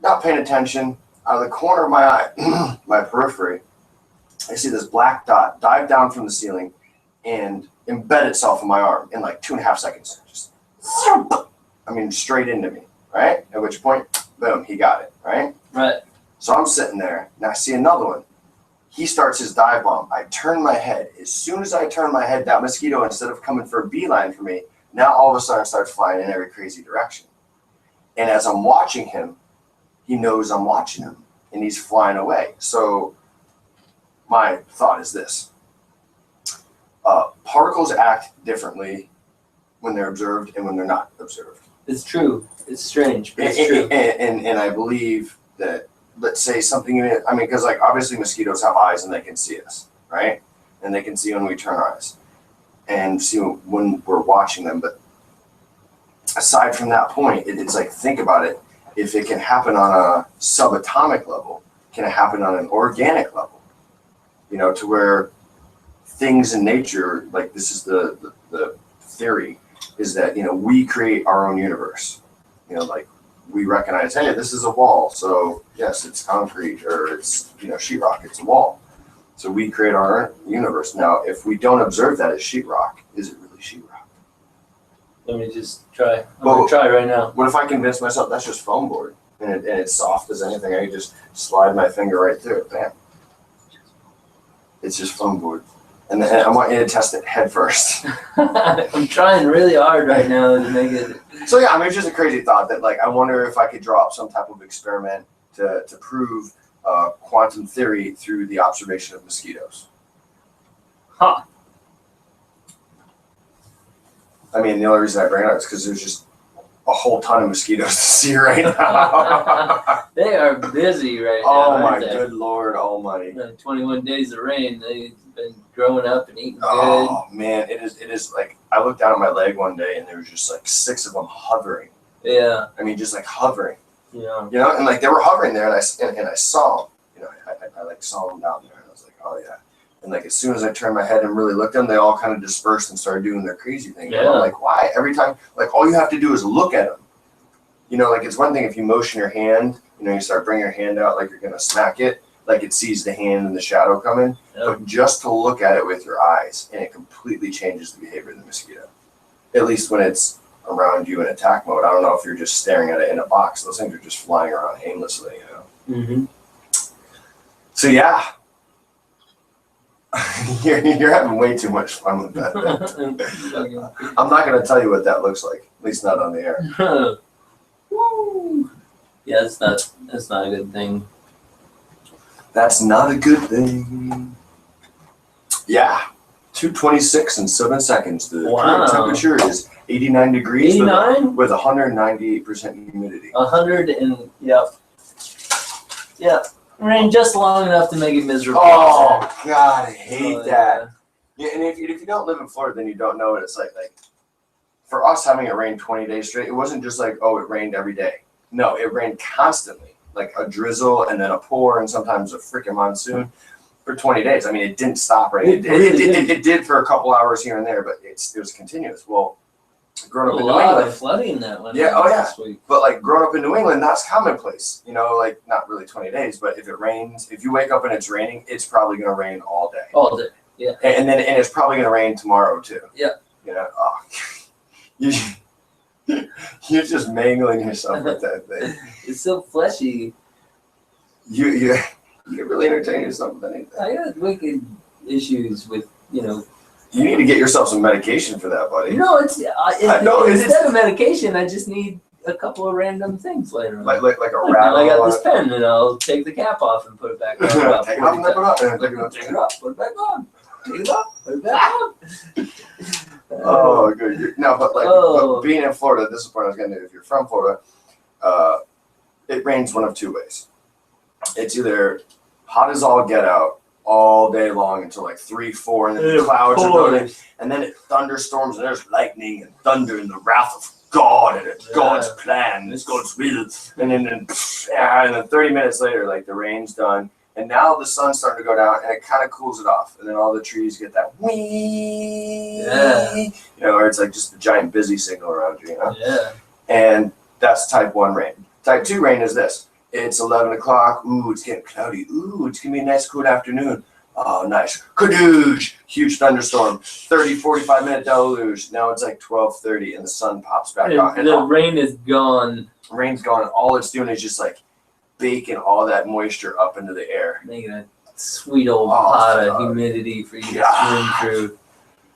[SPEAKER 2] not paying attention. Out of the corner of my eye, my periphery, I see this black dot dive down from the ceiling and embed itself in my arm in like 2.5 seconds. Just, straight into me, right? At which point, boom, he got it, right?
[SPEAKER 1] Right.
[SPEAKER 2] So I'm sitting there, and I see another one. He starts his dive bomb. I turn my head. As soon as I turn my head, that mosquito, instead of coming for a beeline for me, now all of a sudden starts flying in every crazy direction. And as I'm watching him, he knows I'm watching him, and he's flying away. So my thought is this. Particles act differently when they're observed and when they're not observed.
[SPEAKER 1] It's true. It's strange, but it's true.
[SPEAKER 2] And I believe that, let's say something, because like obviously mosquitoes have eyes and they can see us, right? And they can see when we turn our eyes and see when we're watching them. But aside from that point, it's like, think about it. If it can happen on a subatomic level, can it happen on an organic level? To where things in nature, like this is the theory, is that, we create our own universe. Like we recognize, hey, this is a wall. So yes, it's concrete, or it's, sheetrock, it's a wall. So we create our own universe. Now, if we don't observe that as sheetrock, is it really sheetrock?
[SPEAKER 1] Let me just try. I'm going to try right now.
[SPEAKER 2] What if I convince myself that's just foam board and it's soft as anything? I can just slide my finger right through it. Bam. It's just foam board. And then I want you to test it head first.
[SPEAKER 1] I'm trying really hard right now to make it.
[SPEAKER 2] So yeah, it's just a crazy thought that like I wonder if I could draw up some type of experiment to prove quantum theory through the observation of mosquitoes.
[SPEAKER 1] Huh.
[SPEAKER 2] The only reason I bring it up is because there's just a whole ton of mosquitoes to see right now.
[SPEAKER 1] They are busy right now.
[SPEAKER 2] Oh my
[SPEAKER 1] aren't they?
[SPEAKER 2] good Lord Almighty!
[SPEAKER 1] 21 days of rain. They've been growing up and eating good.
[SPEAKER 2] Oh man, it is like I looked down at my leg one day and there was just like 6 of them hovering.
[SPEAKER 1] Yeah.
[SPEAKER 2] Just like hovering.
[SPEAKER 1] Yeah.
[SPEAKER 2] And like they were hovering there, and I saw them. I like saw them down there, and I was like, oh yeah. And like as soon as I turned my head and really looked at them, they all kind of dispersed and started doing their crazy thing.
[SPEAKER 1] Yeah.
[SPEAKER 2] And I'm like, why? Every time, like all you have to do is look at them. Like it's one thing if you motion your hand, you start bringing your hand out like you're gonna smack it, like it sees the hand and the shadow coming.
[SPEAKER 1] Yep.
[SPEAKER 2] But just to look at it with your eyes, and it completely changes the behavior of the mosquito. At least when it's around you in attack mode. I don't know if you're just staring at it in a box. Those things are just flying around aimlessly,
[SPEAKER 1] Mm-hmm.
[SPEAKER 2] So yeah. You're having way too much fun with that thing. I'm not going to tell you what that looks like, at least not on the air.
[SPEAKER 1] Woo. Yeah, that's not a good thing.
[SPEAKER 2] That's not a good thing. Yeah, 2:26 and 7 seconds. The current temperature is 89 degrees
[SPEAKER 1] 89?
[SPEAKER 2] with 198% humidity.
[SPEAKER 1] 100 and yeah. Rain just long enough to make it miserable.
[SPEAKER 2] Oh God, I hate that.
[SPEAKER 1] Yeah.
[SPEAKER 2] Yeah, and if you don't live in Florida, then you don't know what it's like. Like for us having it rain 20 days straight, it wasn't just like, oh, it rained every day. No, it rained constantly, like a drizzle and then a pour and sometimes a freaking monsoon for 20 days. It didn't stop raining. It did for a couple hours here and there, but it was continuous. Well, growing up in New England,
[SPEAKER 1] flooding that one.
[SPEAKER 2] Yeah,
[SPEAKER 1] last week.
[SPEAKER 2] But like growing up in New England, that's commonplace. Like not really 20 days, but if it rains, if you wake up and it's raining, it's probably going to rain all day.
[SPEAKER 1] All day, yeah.
[SPEAKER 2] And it's probably going to rain tomorrow too.
[SPEAKER 1] Yeah.
[SPEAKER 2] You're just mangling yourself with that thing.
[SPEAKER 1] It's so fleshy.
[SPEAKER 2] You really entertain yourself with anything.
[SPEAKER 1] I got wicked issues with,
[SPEAKER 2] You need to get yourself some medication for that, buddy.
[SPEAKER 1] No,
[SPEAKER 2] it's
[SPEAKER 1] instead of medication, I just need a couple of random things later on.
[SPEAKER 2] Like a rattle.
[SPEAKER 1] I got this pen, and I'll take the cap off and put it back on.
[SPEAKER 2] Take it off and put it on.
[SPEAKER 1] Take it off, put it back on. Take it off, put it back on.
[SPEAKER 2] Oh, good. No, but being in Florida, this is what I was going to do. If you're from Florida, it rains one of two ways. It's either hot as all get out all day long until like 3, 4, and then the clouds are building, and then it thunderstorms and there's lightning and thunder and the wrath of God, and it's God's plan, it's God's will, and then 30 minutes later, like the rain's done, And now the sun's starting to go down, and it kind of cools it off. And then all the trees get that wee, you know, where it's like just a giant busy signal around you, you know?
[SPEAKER 1] Yeah.
[SPEAKER 2] And that's type 1 rain. Type 2 rain is this. It's 11 o'clock. Ooh, it's getting cloudy. Ooh, it's going to be a nice cool afternoon. Oh, nice. Kadoosh! Huge thunderstorm. 30, 45-minute deluge. Now it's like 12:30, and the sun pops back out. And
[SPEAKER 1] the rain is gone.
[SPEAKER 2] Rain's gone. All it's doing is just like baking all that moisture up into the air.
[SPEAKER 1] Making a sweet old pot of humidity for you to swim through.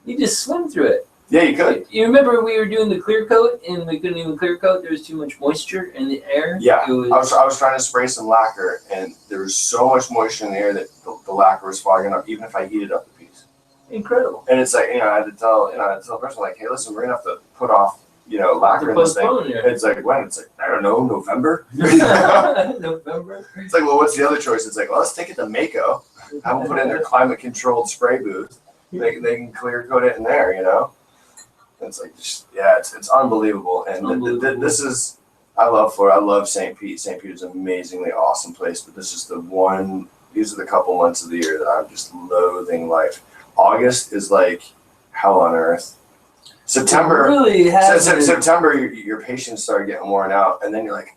[SPEAKER 1] You just swim through it.
[SPEAKER 2] Yeah, you could.
[SPEAKER 1] You remember we were doing the clear coat and we couldn't even clear coat? There was too much moisture in the air.
[SPEAKER 2] Yeah,
[SPEAKER 1] It was,
[SPEAKER 2] I was trying to spray some lacquer, and there was so much moisture in the air that the lacquer was fogging up, even if I heated up the piece.
[SPEAKER 1] incredible.
[SPEAKER 2] And it's like, you know, I had to tell the person, like, hey, listen, we're gonna have to put off, you know, lacquer in this thing. It's like, when? It's like, I don't know, November.
[SPEAKER 1] November.
[SPEAKER 2] It's like, well, what's the other choice? It's like, well, let's take it to Mako. Have them put in their climate-controlled spray booth. They can clear coat it in there, you know. It's like, yeah, it's unbelievable. And this is, I love Florida. I love St. Pete. St. Pete is an amazingly awesome place, but this is these are the couple months of the year that I'm just loathing life. August is like hell on earth. September, September, your patience start getting worn out, and then you're like,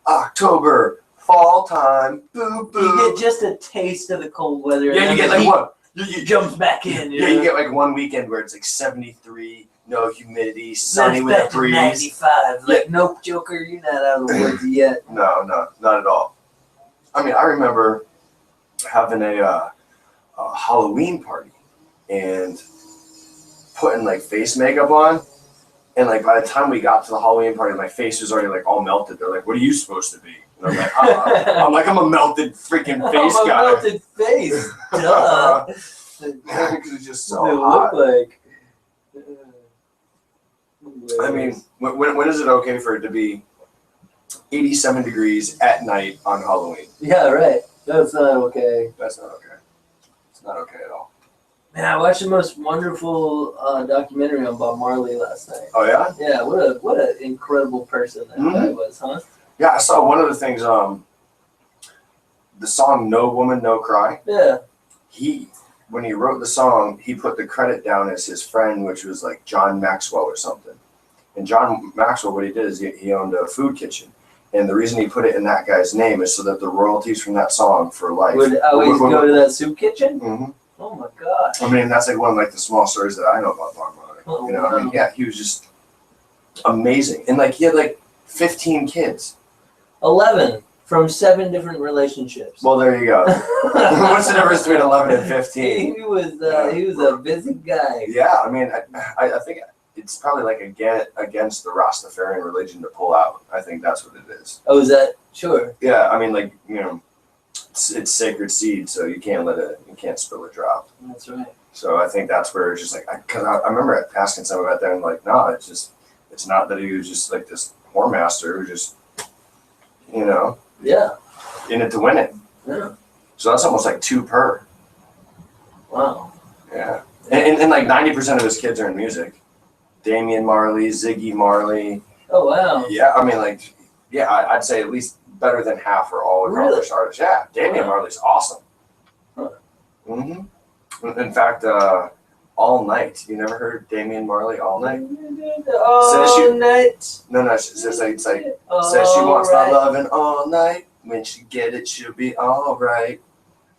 [SPEAKER 2] October, fall time, boo boo.
[SPEAKER 1] You get just a taste of the cold weather.
[SPEAKER 2] Yeah, you get like what?
[SPEAKER 1] You jump back in.
[SPEAKER 2] You get like one weekend where it's like 73, no humidity, sunny with a breeze.
[SPEAKER 1] 95. Like, nope, Joker, you're not out of the woods yet.
[SPEAKER 2] No, not at all. I mean, I remember having a Halloween party and putting like face makeup on, and like by the time we got to the Halloween party, my face was already like all melted. They're like, "What are you supposed to be?" And I'm like, I'm a melted freaking face guy.
[SPEAKER 1] I'm a melted face. Duh.
[SPEAKER 2] Because it's just so
[SPEAKER 1] They
[SPEAKER 2] hot.
[SPEAKER 1] look like.
[SPEAKER 2] I mean, when is it okay for it to be 87 degrees at night on Halloween?
[SPEAKER 1] Yeah, right. That's not okay.
[SPEAKER 2] That's not okay. It's not okay at all.
[SPEAKER 1] Man, I watched the most wonderful documentary on Bob Marley last night.
[SPEAKER 2] Oh yeah?
[SPEAKER 1] Yeah, what an incredible person that guy was, huh?
[SPEAKER 2] Yeah, I saw one of the things. The song "No Woman, No Cry."
[SPEAKER 1] Yeah.
[SPEAKER 2] When he wrote the song, he put the credit down as his friend, which was like John Maxwell or something. And John Maxwell, what he did is he owned a food kitchen. And the reason he put it in that guy's name is so that the royalties from that song for life
[SPEAKER 1] would always go to that soup kitchen?
[SPEAKER 2] Mm-hmm.
[SPEAKER 1] Oh my God.
[SPEAKER 2] I mean, that's like one of like the small stories that I know about Bob Marley.
[SPEAKER 1] Oh,
[SPEAKER 2] you know, I mean, yeah, he was just amazing. And like he had like 15 kids.
[SPEAKER 1] 11 from 7 different relationships.
[SPEAKER 2] Well, there you go. What's the difference between 11 and 15?
[SPEAKER 1] He was a busy guy.
[SPEAKER 2] Yeah, I mean, I think it's probably like against the Rastafarian religion to pull out. I think that's what it is.
[SPEAKER 1] Oh, is that? Sure.
[SPEAKER 2] Yeah, I mean, like, you know, it's sacred seed, so you can't spill a drop.
[SPEAKER 1] That's right.
[SPEAKER 2] So I think that's where it's just like, because I remember asking someone about that, and like, no, it's not that he was just like this whore master who just, you know,
[SPEAKER 1] Yeah.
[SPEAKER 2] in it to win it.
[SPEAKER 1] Yeah.
[SPEAKER 2] So that's almost like 2 per.
[SPEAKER 1] Wow.
[SPEAKER 2] Yeah. And like 90% of his kids are in music. Damian Marley, Ziggy Marley.
[SPEAKER 1] Oh wow.
[SPEAKER 2] Yeah, I mean, like, yeah, I'd say at least better than half are all accomplished artists. Yeah, Damian Marley's awesome.
[SPEAKER 1] Huh.
[SPEAKER 2] In fact, All Night. You never heard Damian Marley All Night?
[SPEAKER 1] All night.
[SPEAKER 2] No, it's like says she
[SPEAKER 1] All
[SPEAKER 2] wants
[SPEAKER 1] right.
[SPEAKER 2] my loving all night. When she get it, she'll be all right.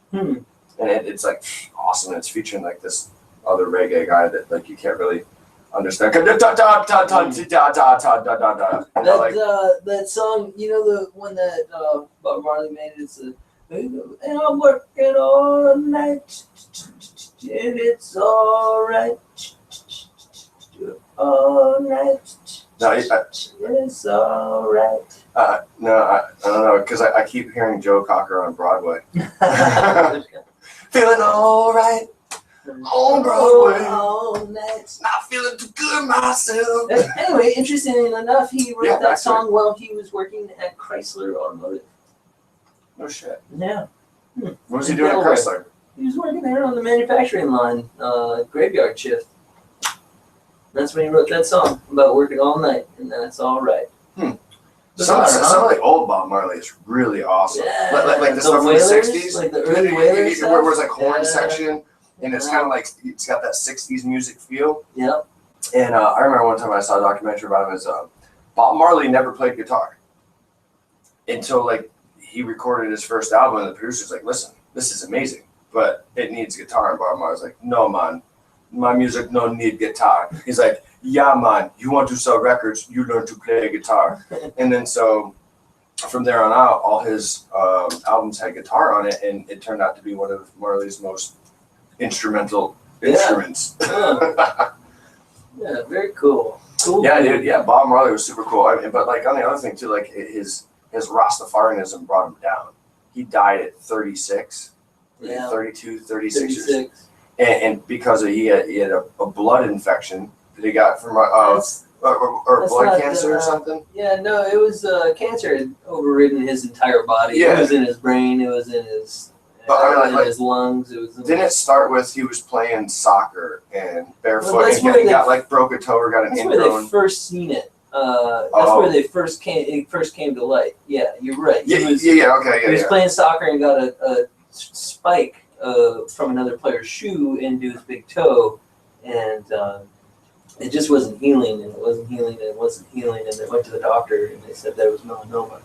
[SPEAKER 1] Hmm.
[SPEAKER 2] And it's like awesome. It's featuring like this other reggae guy that like you can't really understand.
[SPEAKER 1] That song, you know, the one that Bob Marley made, it's and I'm working all night and it's all right. All night.
[SPEAKER 2] No,
[SPEAKER 1] It's all right.
[SPEAKER 2] no, I don't know, because I keep hearing Joe Cocker on Broadway. Feeling all right on Broadway.
[SPEAKER 1] All night.
[SPEAKER 2] Not feeling too good myself.
[SPEAKER 1] Anyway, interestingly enough, he wrote that
[SPEAKER 2] actually.
[SPEAKER 1] song while he was working at Chrysler Automotive.
[SPEAKER 2] No shit.
[SPEAKER 1] Yeah.
[SPEAKER 2] What was he doing at Chrysler?
[SPEAKER 1] He was working there on the manufacturing line, graveyard shift. That's when he wrote that song about working all night, and that's all right.
[SPEAKER 2] So Some of the old Bob Marley is really awesome.
[SPEAKER 1] Yeah,
[SPEAKER 2] Like the
[SPEAKER 1] the
[SPEAKER 2] stuff from the
[SPEAKER 1] Wailers,
[SPEAKER 2] 60s.
[SPEAKER 1] like the early Wailers stuff.
[SPEAKER 2] Where it was like horn
[SPEAKER 1] Yeah.
[SPEAKER 2] section, and it's kind of like, it's got that 60s music feel.
[SPEAKER 1] Yep.
[SPEAKER 2] And I remember one time I saw a documentary about him, is Bob Marley never played guitar until like he recorded his first album, and the producer's like, listen, this is amazing, but it needs guitar. And Bob Marley's like, no, man, my music no need guitar. He's like, yeah, man, you want to sell records, you learn to play guitar. And then so from there on out, all his albums had guitar on it, and it turned out to be one of Marley's most instrumental instruments.
[SPEAKER 1] Yeah, very cool. Cool.
[SPEAKER 2] Yeah, dude. Yeah, Bob Marley was super cool. I mean, but like on the other thing too, like his Rastafarianism brought him down. He died at 36,
[SPEAKER 1] Yeah.
[SPEAKER 2] 32, 36 years.
[SPEAKER 1] 36.
[SPEAKER 2] And because he had a blood infection that he got from
[SPEAKER 1] That's
[SPEAKER 2] blood
[SPEAKER 1] not,
[SPEAKER 2] cancer or something.
[SPEAKER 1] Yeah, no, it was cancer had overridden his entire body.
[SPEAKER 2] Yeah.
[SPEAKER 1] It was in his brain. It was in his.
[SPEAKER 2] But I mean, like,
[SPEAKER 1] his lungs. It was.
[SPEAKER 2] Didn't it start with he was playing soccer and barefoot
[SPEAKER 1] Well, that's
[SPEAKER 2] and
[SPEAKER 1] where
[SPEAKER 2] he got like broke a toe or got an
[SPEAKER 1] That's where they
[SPEAKER 2] ingrown?
[SPEAKER 1] first seen it. That's where they first came to light. Yeah, you're right.
[SPEAKER 2] Yeah,
[SPEAKER 1] He was,
[SPEAKER 2] okay,
[SPEAKER 1] he was playing soccer and got a spike from another player's shoe into his big toe, and it just wasn't healing, and it wasn't healing, and it wasn't healing, and they went to the doctor, and they said there was melanoma.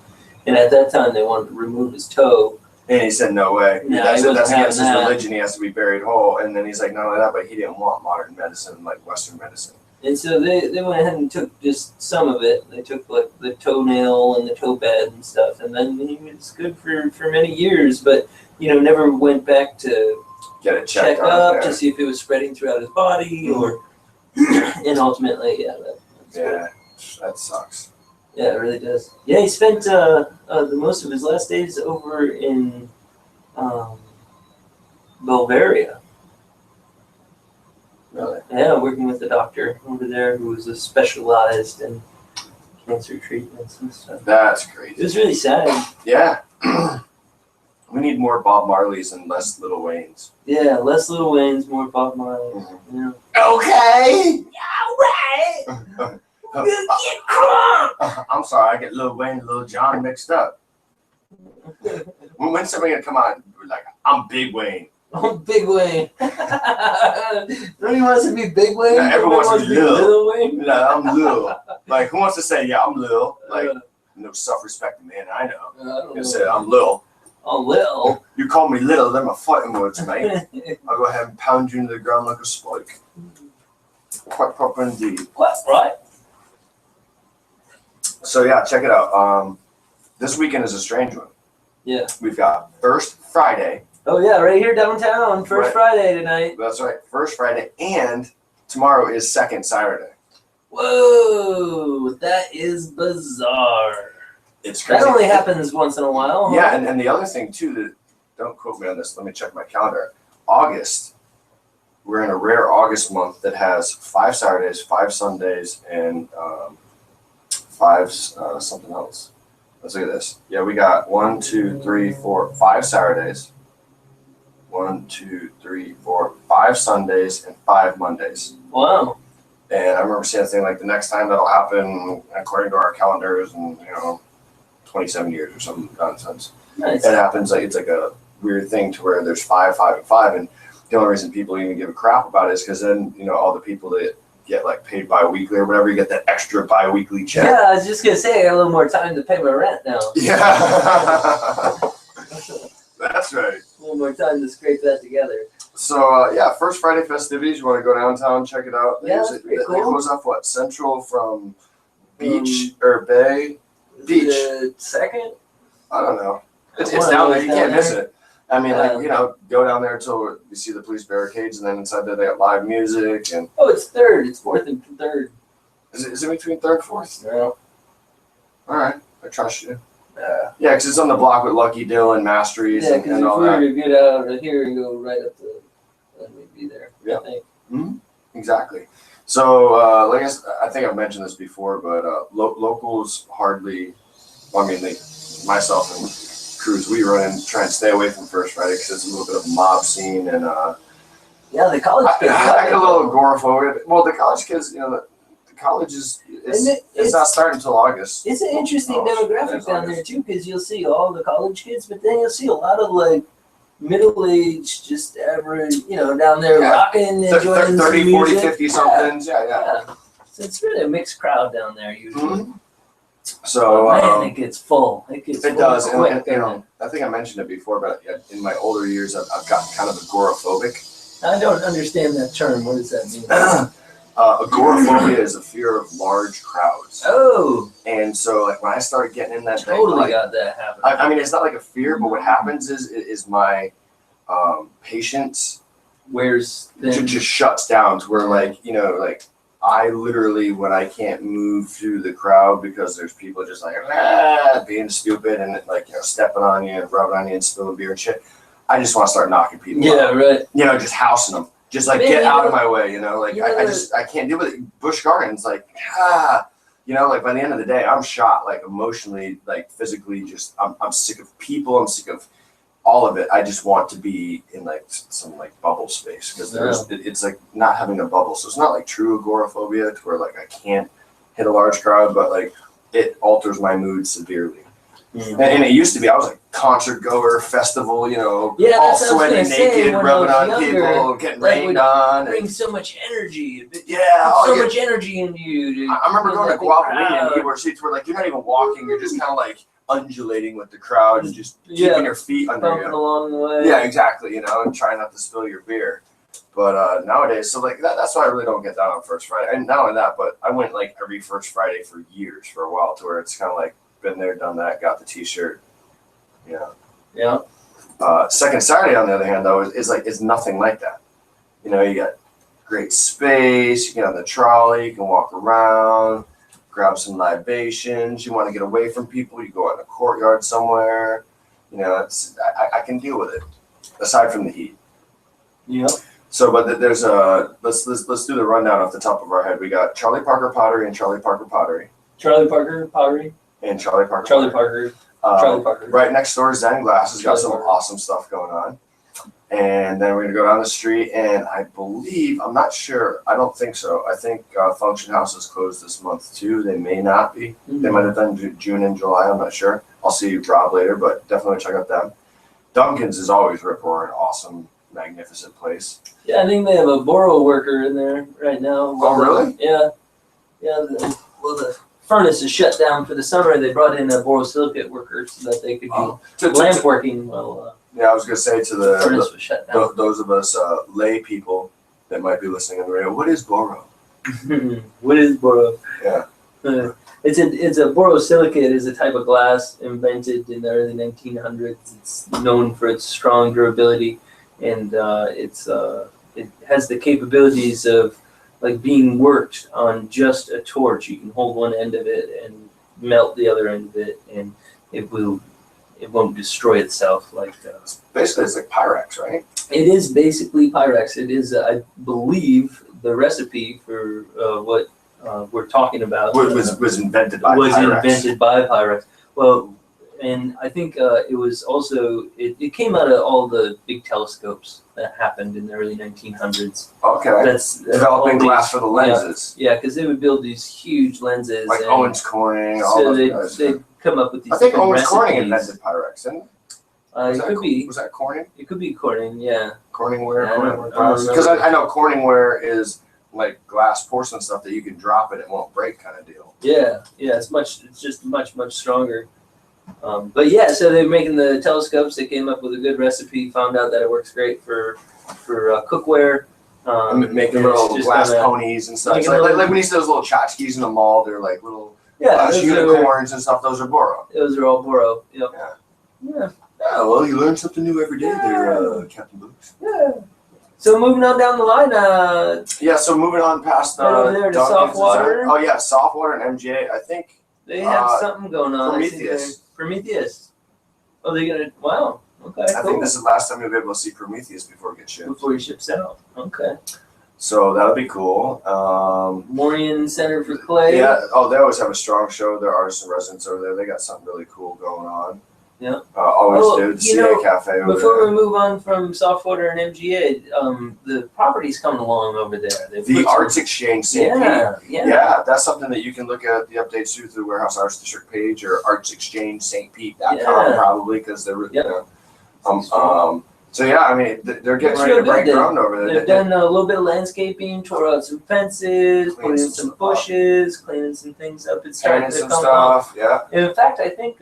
[SPEAKER 1] And at that time, they wanted to remove his toe.
[SPEAKER 2] And he said, no way.
[SPEAKER 1] No,
[SPEAKER 2] that's
[SPEAKER 1] he wasn't
[SPEAKER 2] against his
[SPEAKER 1] having that.
[SPEAKER 2] religion. He has to be buried whole. And then he's like, not only that, but he didn't want modern medicine, like Western medicine.
[SPEAKER 1] And so they went ahead and took just some of it. They took like the toenail and the toe bed and stuff, and then he was good for many years, but never went back to
[SPEAKER 2] Get it
[SPEAKER 1] check
[SPEAKER 2] checked
[SPEAKER 1] up
[SPEAKER 2] out
[SPEAKER 1] to see if it was spreading throughout his body or. And ultimately, that's
[SPEAKER 2] Yeah, that sucks.
[SPEAKER 1] Yeah, it really does. Yeah, he spent the most of his last days over in Bulgaria.
[SPEAKER 2] Really?
[SPEAKER 1] Yeah, working with a doctor over there who was specialized in cancer treatments and stuff.
[SPEAKER 2] That's
[SPEAKER 1] It
[SPEAKER 2] crazy.
[SPEAKER 1] was really sad.
[SPEAKER 2] Yeah. We need more Bob Marleys and less Lil Waynes.
[SPEAKER 1] Yeah, less Lil Wayne's, more Bob Marley.
[SPEAKER 2] Mm-hmm.
[SPEAKER 1] Yeah.
[SPEAKER 2] Okay.
[SPEAKER 1] All right. Get crunk.
[SPEAKER 2] I'm sorry, I get Lil Wayne and Lil Jon mixed up. When's somebody gonna come out and be like, I'm Big Wayne?
[SPEAKER 1] Oh, Big Wayne. Nobody wants to be Big Wayne.
[SPEAKER 2] Yeah, everyone wants to be Lil.
[SPEAKER 1] Lil Wayne.
[SPEAKER 2] Yeah, I'm Lil. Like, who wants to say, yeah, I'm Lil? Like, no self-respecting man I know.
[SPEAKER 1] I don't
[SPEAKER 2] You
[SPEAKER 1] know.
[SPEAKER 2] say, I'm Lil.
[SPEAKER 1] Oh, Lil.
[SPEAKER 2] You call me little, they're my fighting words, mate. I'll go ahead and pound you into the ground like a spike. Quite proper indeed.
[SPEAKER 1] What? Right?
[SPEAKER 2] So yeah, check it out. This weekend is a strange one.
[SPEAKER 1] Yeah.
[SPEAKER 2] We've got First Friday.
[SPEAKER 1] Oh, yeah, right here downtown. First
[SPEAKER 2] Right.
[SPEAKER 1] Friday tonight.
[SPEAKER 2] That's right, First Friday, and tomorrow is Second Saturday.
[SPEAKER 1] Whoa, that is bizarre.
[SPEAKER 2] It's crazy.
[SPEAKER 1] That only happens once in a while. Huh?
[SPEAKER 2] Yeah, and the other thing too, that don't quote me on this. Let me check my calendar. August. We're in a rare August month that has 5 Saturdays, 5 Sundays, and 5 something else. Let's look at this. Yeah, we got 1, 2, 3, 4, 5 Saturdays. 1, 2, 3, 4, 5 Sundays, and 5 Mondays.
[SPEAKER 1] Wow.
[SPEAKER 2] And I remember seeing a thing like the next time that'll happen, according to our calendars, and 27 years or some nonsense.
[SPEAKER 1] Nice.
[SPEAKER 2] It happens like it's like a weird thing to where there's 5, 5, and 5, and the only reason people even give a crap about it is because then all the people that get like paid bi-weekly or whatever, you get that extra bi-weekly check.
[SPEAKER 1] Yeah, I was just going to say, I got a little more time to pay my rent now.
[SPEAKER 2] Yeah. That's right.
[SPEAKER 1] A little more time to scrape that together.
[SPEAKER 2] So yeah, First Friday festivities. You want to go downtown, check it out.
[SPEAKER 1] Yeah, that's pretty
[SPEAKER 2] It
[SPEAKER 1] cool.
[SPEAKER 2] goes off what, Central from Beach or Bay? Beach.
[SPEAKER 1] The second?
[SPEAKER 2] I don't know. It's
[SPEAKER 1] One of
[SPEAKER 2] down there.
[SPEAKER 1] those
[SPEAKER 2] You can't
[SPEAKER 1] down
[SPEAKER 2] miss
[SPEAKER 1] there.
[SPEAKER 2] it. I mean, go down there until you see the police barricades, and then inside there they got live music. And
[SPEAKER 1] Oh, it's third. It's 4th and 3rd.
[SPEAKER 2] is it between 3rd and 4th?
[SPEAKER 1] No.
[SPEAKER 2] All right, I trust you. Yeah, because it's on the block with Lucky Dylan, Masteries,
[SPEAKER 1] Yeah, because
[SPEAKER 2] and
[SPEAKER 1] if
[SPEAKER 2] all
[SPEAKER 1] we were
[SPEAKER 2] that.
[SPEAKER 1] to get out of here and go right up to, then we'd be there.
[SPEAKER 2] Yeah.
[SPEAKER 1] I think.
[SPEAKER 2] Exactly. So, like I think I've mentioned this before, but locals hardly. Well, I mean, myself and crews we run and try and stay away from First Friday because it's a little bit of a mob scene, and
[SPEAKER 1] Yeah, the college kids.
[SPEAKER 2] I get a little agoraphobic. Well, the college kids, the college is
[SPEAKER 1] And
[SPEAKER 2] it's not starting until August.
[SPEAKER 1] It's an interesting demographic
[SPEAKER 2] that's
[SPEAKER 1] down
[SPEAKER 2] August.
[SPEAKER 1] there too, because you'll see all the college kids, but then you'll see a lot of like middle-aged, just average, down there
[SPEAKER 2] Yeah.
[SPEAKER 1] rocking, enjoying
[SPEAKER 2] 30,
[SPEAKER 1] some
[SPEAKER 2] 40,
[SPEAKER 1] music.
[SPEAKER 2] 50 somethings. Yeah.
[SPEAKER 1] Yeah. So it's really a mixed crowd down there usually.
[SPEAKER 2] Mhm. So
[SPEAKER 1] Man, it gets full. It gets
[SPEAKER 2] it
[SPEAKER 1] full
[SPEAKER 2] does,
[SPEAKER 1] quick.
[SPEAKER 2] and I think I mentioned it before, but in my older years, I've gotten kind of agoraphobic.
[SPEAKER 1] I don't understand that term. What does that mean?
[SPEAKER 2] Agoraphobia is a fear of large crowds.
[SPEAKER 1] Oh,
[SPEAKER 2] And so, like, when I started getting in that thing,
[SPEAKER 1] totally
[SPEAKER 2] like,
[SPEAKER 1] got that happening.
[SPEAKER 2] I mean, it's not like a fear, but what happens is my patience
[SPEAKER 1] Where's then?
[SPEAKER 2] just shuts down to where, like, like, I literally, when I can't move through the crowd because there's people just like being stupid and like stepping on you and rubbing on you and spilling beer and shit, I just want to start knocking people
[SPEAKER 1] Yeah,
[SPEAKER 2] out.
[SPEAKER 1] right.
[SPEAKER 2] Just housing them, just like
[SPEAKER 1] Man,
[SPEAKER 2] get out of my way. Like I can't deal with it. Busch Gardens, like like by the end of the day, I'm shot, like emotionally, like physically. Just I'm sick of people. I'm sick of all of it. I just want to be in like some like bubble space because it's like not having a bubble. So it's not like true agoraphobia to where like I can't hit a large crowd, but like it alters my mood severely. Mm-hmm. And it used to be I was like concert goer, festival, all sweaty, naked, rubbing on people, getting rained on.
[SPEAKER 1] Bring so much energy. Much energy into you. Dude.
[SPEAKER 2] I remember going to Guadalupe where seats were like you're not even walking, you're just kind of like undulating with the crowd and just keeping your feet under you.
[SPEAKER 1] Along the way.
[SPEAKER 2] Yeah, exactly. And trying not to spill your beer. But nowadays, so like that's why I really don't get down on First Friday. And not only that, but I went like every First Friday for years, for a while, to where it's kind of like been there, done that, got the T-shirt.
[SPEAKER 1] Yeah.
[SPEAKER 2] Second Saturday, on the other hand, though, is nothing like that. You got great space. You get on the trolley. You can walk around. Grab some libations. You want to get away from people, you go out in a courtyard somewhere. I can deal with it, aside from the heat.
[SPEAKER 1] Yeah.
[SPEAKER 2] So, but there's let's do the rundown off the top of our head. We got Charlie Parker Pottery and Charlie Parker Pottery.
[SPEAKER 1] Charlie Parker Pottery.
[SPEAKER 2] And Charlie Parker.
[SPEAKER 1] Charlie Parker. Charlie Parker.
[SPEAKER 2] Right next door, Zen Glass has got some
[SPEAKER 1] Parker.
[SPEAKER 2] awesome stuff going on. And then we're going to go down the street, and I believe, I'm not sure, I don't think so. I think Function House is closed this month too. They may not be. Mm-hmm. They might have done June and July, I'm not sure. I'll see Rob later, but definitely check out them. Duncan's is always rip-roaring, awesome, magnificent place.
[SPEAKER 1] Yeah, I think they have a Boro worker in there right now.
[SPEAKER 2] Oh, really?
[SPEAKER 1] Yeah. The furnace is shut down for the summer. They brought in a borosilicate worker so that they could do lamp working while
[SPEAKER 2] I was going to say to
[SPEAKER 1] the furnace was shut down.
[SPEAKER 2] Those of us lay people that might be listening on the radio, what is Boro?
[SPEAKER 1] What is Boro?
[SPEAKER 2] Yeah.
[SPEAKER 1] It's a borosilicate is a type of glass invented in the early 1900s. It's known for its strong durability, and it has the capabilities of like being worked on just a torch. You can hold one end of it and melt the other end of it, and it won't destroy itself like.
[SPEAKER 2] Basically, it's like Pyrex, right?
[SPEAKER 1] It is basically Pyrex. It is, I believe, the recipe for what we're talking about.
[SPEAKER 2] Was invented by Pyrex.
[SPEAKER 1] Invented by Pyrex. Well, and I think it was also it came out of all the big telescopes that happened in the early 1900s.
[SPEAKER 2] Okay.
[SPEAKER 1] That's
[SPEAKER 2] developing glass for the lenses.
[SPEAKER 1] Yeah, because they would build these huge lenses.
[SPEAKER 2] Like Owens Corning, all
[SPEAKER 1] so
[SPEAKER 2] those guys.
[SPEAKER 1] they'd come up with these.
[SPEAKER 2] I think Owens
[SPEAKER 1] recipes.
[SPEAKER 2] Corning invented Pyrex, didn't it?
[SPEAKER 1] It could be.
[SPEAKER 2] Was that Corning?
[SPEAKER 1] It could be Corning, yeah.
[SPEAKER 2] Corningware?
[SPEAKER 1] Yeah,
[SPEAKER 2] because I know Corningware is like glass porcelain stuff that you can drop it won't break kind of deal.
[SPEAKER 1] Yeah, it's just much stronger. But yeah, so they're making the telescopes. They came up with a good recipe, found out that it works great for cookware.
[SPEAKER 2] Making little glass ponies and stuff. Like when you see those little tchotchkes in the mall, they're like little glass unicorns and stuff. Those are Boro.
[SPEAKER 1] Those are all Boro. Yep. Yeah.
[SPEAKER 2] Oh, well, you learn something new every day there, Captain Books.
[SPEAKER 1] Yeah. So moving on down the line.
[SPEAKER 2] So moving on past
[SPEAKER 1] over there to Softwater.
[SPEAKER 2] Oh yeah, Softwater and MGA. I think
[SPEAKER 1] they have something going on.
[SPEAKER 2] Prometheus.
[SPEAKER 1] Oh, they're gonna. Wow. Okay.
[SPEAKER 2] I think this is the last time you'll be able to see Prometheus before it gets shipped.
[SPEAKER 1] Before he ships out. Okay.
[SPEAKER 2] So that'll be cool.
[SPEAKER 1] Morian Center for Clay.
[SPEAKER 2] Yeah. Oh, they always have a strong show. Their artists and residents over there. They got something really cool going on.
[SPEAKER 1] Yeah.
[SPEAKER 2] Always
[SPEAKER 1] Oh,
[SPEAKER 2] do. The
[SPEAKER 1] you
[SPEAKER 2] CA
[SPEAKER 1] know,
[SPEAKER 2] Cafe over
[SPEAKER 1] Before
[SPEAKER 2] there.
[SPEAKER 1] we move on from softwater and MGA, the property's coming along over there. They've
[SPEAKER 2] The
[SPEAKER 1] put some-
[SPEAKER 2] Arts Exchange St. Pete.
[SPEAKER 1] Yeah.
[SPEAKER 2] Yeah, that's something that you can look at the updates through the Warehouse Arts District page or artsexchangeSt.Pete.com
[SPEAKER 1] Yeah.
[SPEAKER 2] probably because they're
[SPEAKER 1] Yep.
[SPEAKER 2] So yeah, I mean they're getting
[SPEAKER 1] Looks
[SPEAKER 2] ready to
[SPEAKER 1] real good.
[SPEAKER 2] break ground over there.
[SPEAKER 1] They've done a little bit of landscaping, tore out some fences, put in some bushes, cleaning some things up. It's starting
[SPEAKER 2] Painted
[SPEAKER 1] to
[SPEAKER 2] some
[SPEAKER 1] come along.
[SPEAKER 2] stuff. Yeah.
[SPEAKER 1] In fact, I think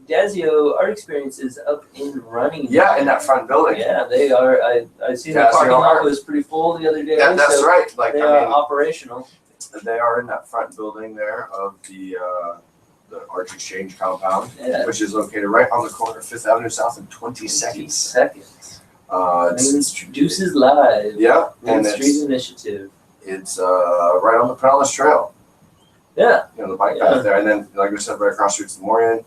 [SPEAKER 1] Dazio Art Experience is up and running.
[SPEAKER 2] Yeah, in that front building.
[SPEAKER 1] Yeah, they are. I seen the
[SPEAKER 2] Dazio
[SPEAKER 1] parking lot
[SPEAKER 2] Art.
[SPEAKER 1] was pretty full the other day.
[SPEAKER 2] Yeah, that's
[SPEAKER 1] so
[SPEAKER 2] right. Like
[SPEAKER 1] They
[SPEAKER 2] I
[SPEAKER 1] are
[SPEAKER 2] mean,
[SPEAKER 1] operational.
[SPEAKER 2] they are in that front building there of the Arts Exchange compound,
[SPEAKER 1] Yeah.
[SPEAKER 2] which is located right on the corner of 5th Avenue South and 22nd.
[SPEAKER 1] Seconds.
[SPEAKER 2] It's,
[SPEAKER 1] Main Juices Live.
[SPEAKER 2] yeah,
[SPEAKER 1] Main
[SPEAKER 2] and
[SPEAKER 1] Street Initiative.
[SPEAKER 2] it's right on the Pinellas Trail.
[SPEAKER 1] Yeah.
[SPEAKER 2] You know, the bike
[SPEAKER 1] Yeah.
[SPEAKER 2] path there, and then like we said, right across the street to the Morian.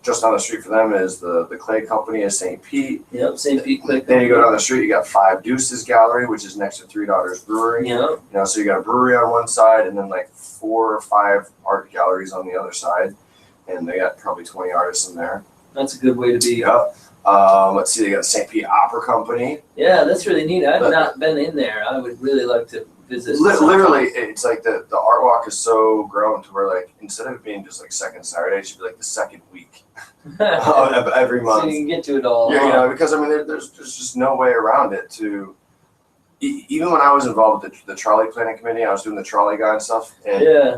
[SPEAKER 2] Just down the street for them is the Clay Company of St. Pete.
[SPEAKER 1] Yep. St. Pete Quick.
[SPEAKER 2] Then you go down the street, you got Five Deuces Gallery, which is next to Three Daughters Brewery.
[SPEAKER 1] Yep.
[SPEAKER 2] You know, so you got a brewery on one side, and then like 4 or 5 art galleries on the other side, and they got probably 20 artists in there.
[SPEAKER 1] That's a good way to be.
[SPEAKER 2] Yep. Let's see, they got St. Pete Opera Company.
[SPEAKER 1] Yeah, that's really neat. I've
[SPEAKER 2] But-
[SPEAKER 1] not been in there. I would really like to visit.
[SPEAKER 2] Literally, it's like the art walk is so grown to where like instead of it being just like second Saturday, it should be like the second week of every
[SPEAKER 1] So
[SPEAKER 2] month.
[SPEAKER 1] you can get to it all.
[SPEAKER 2] Yeah, you know, because I mean, there's just no way around it. Even when I was involved with the trolley planning committee, I was doing the trolley guy and stuff, and
[SPEAKER 1] Yeah.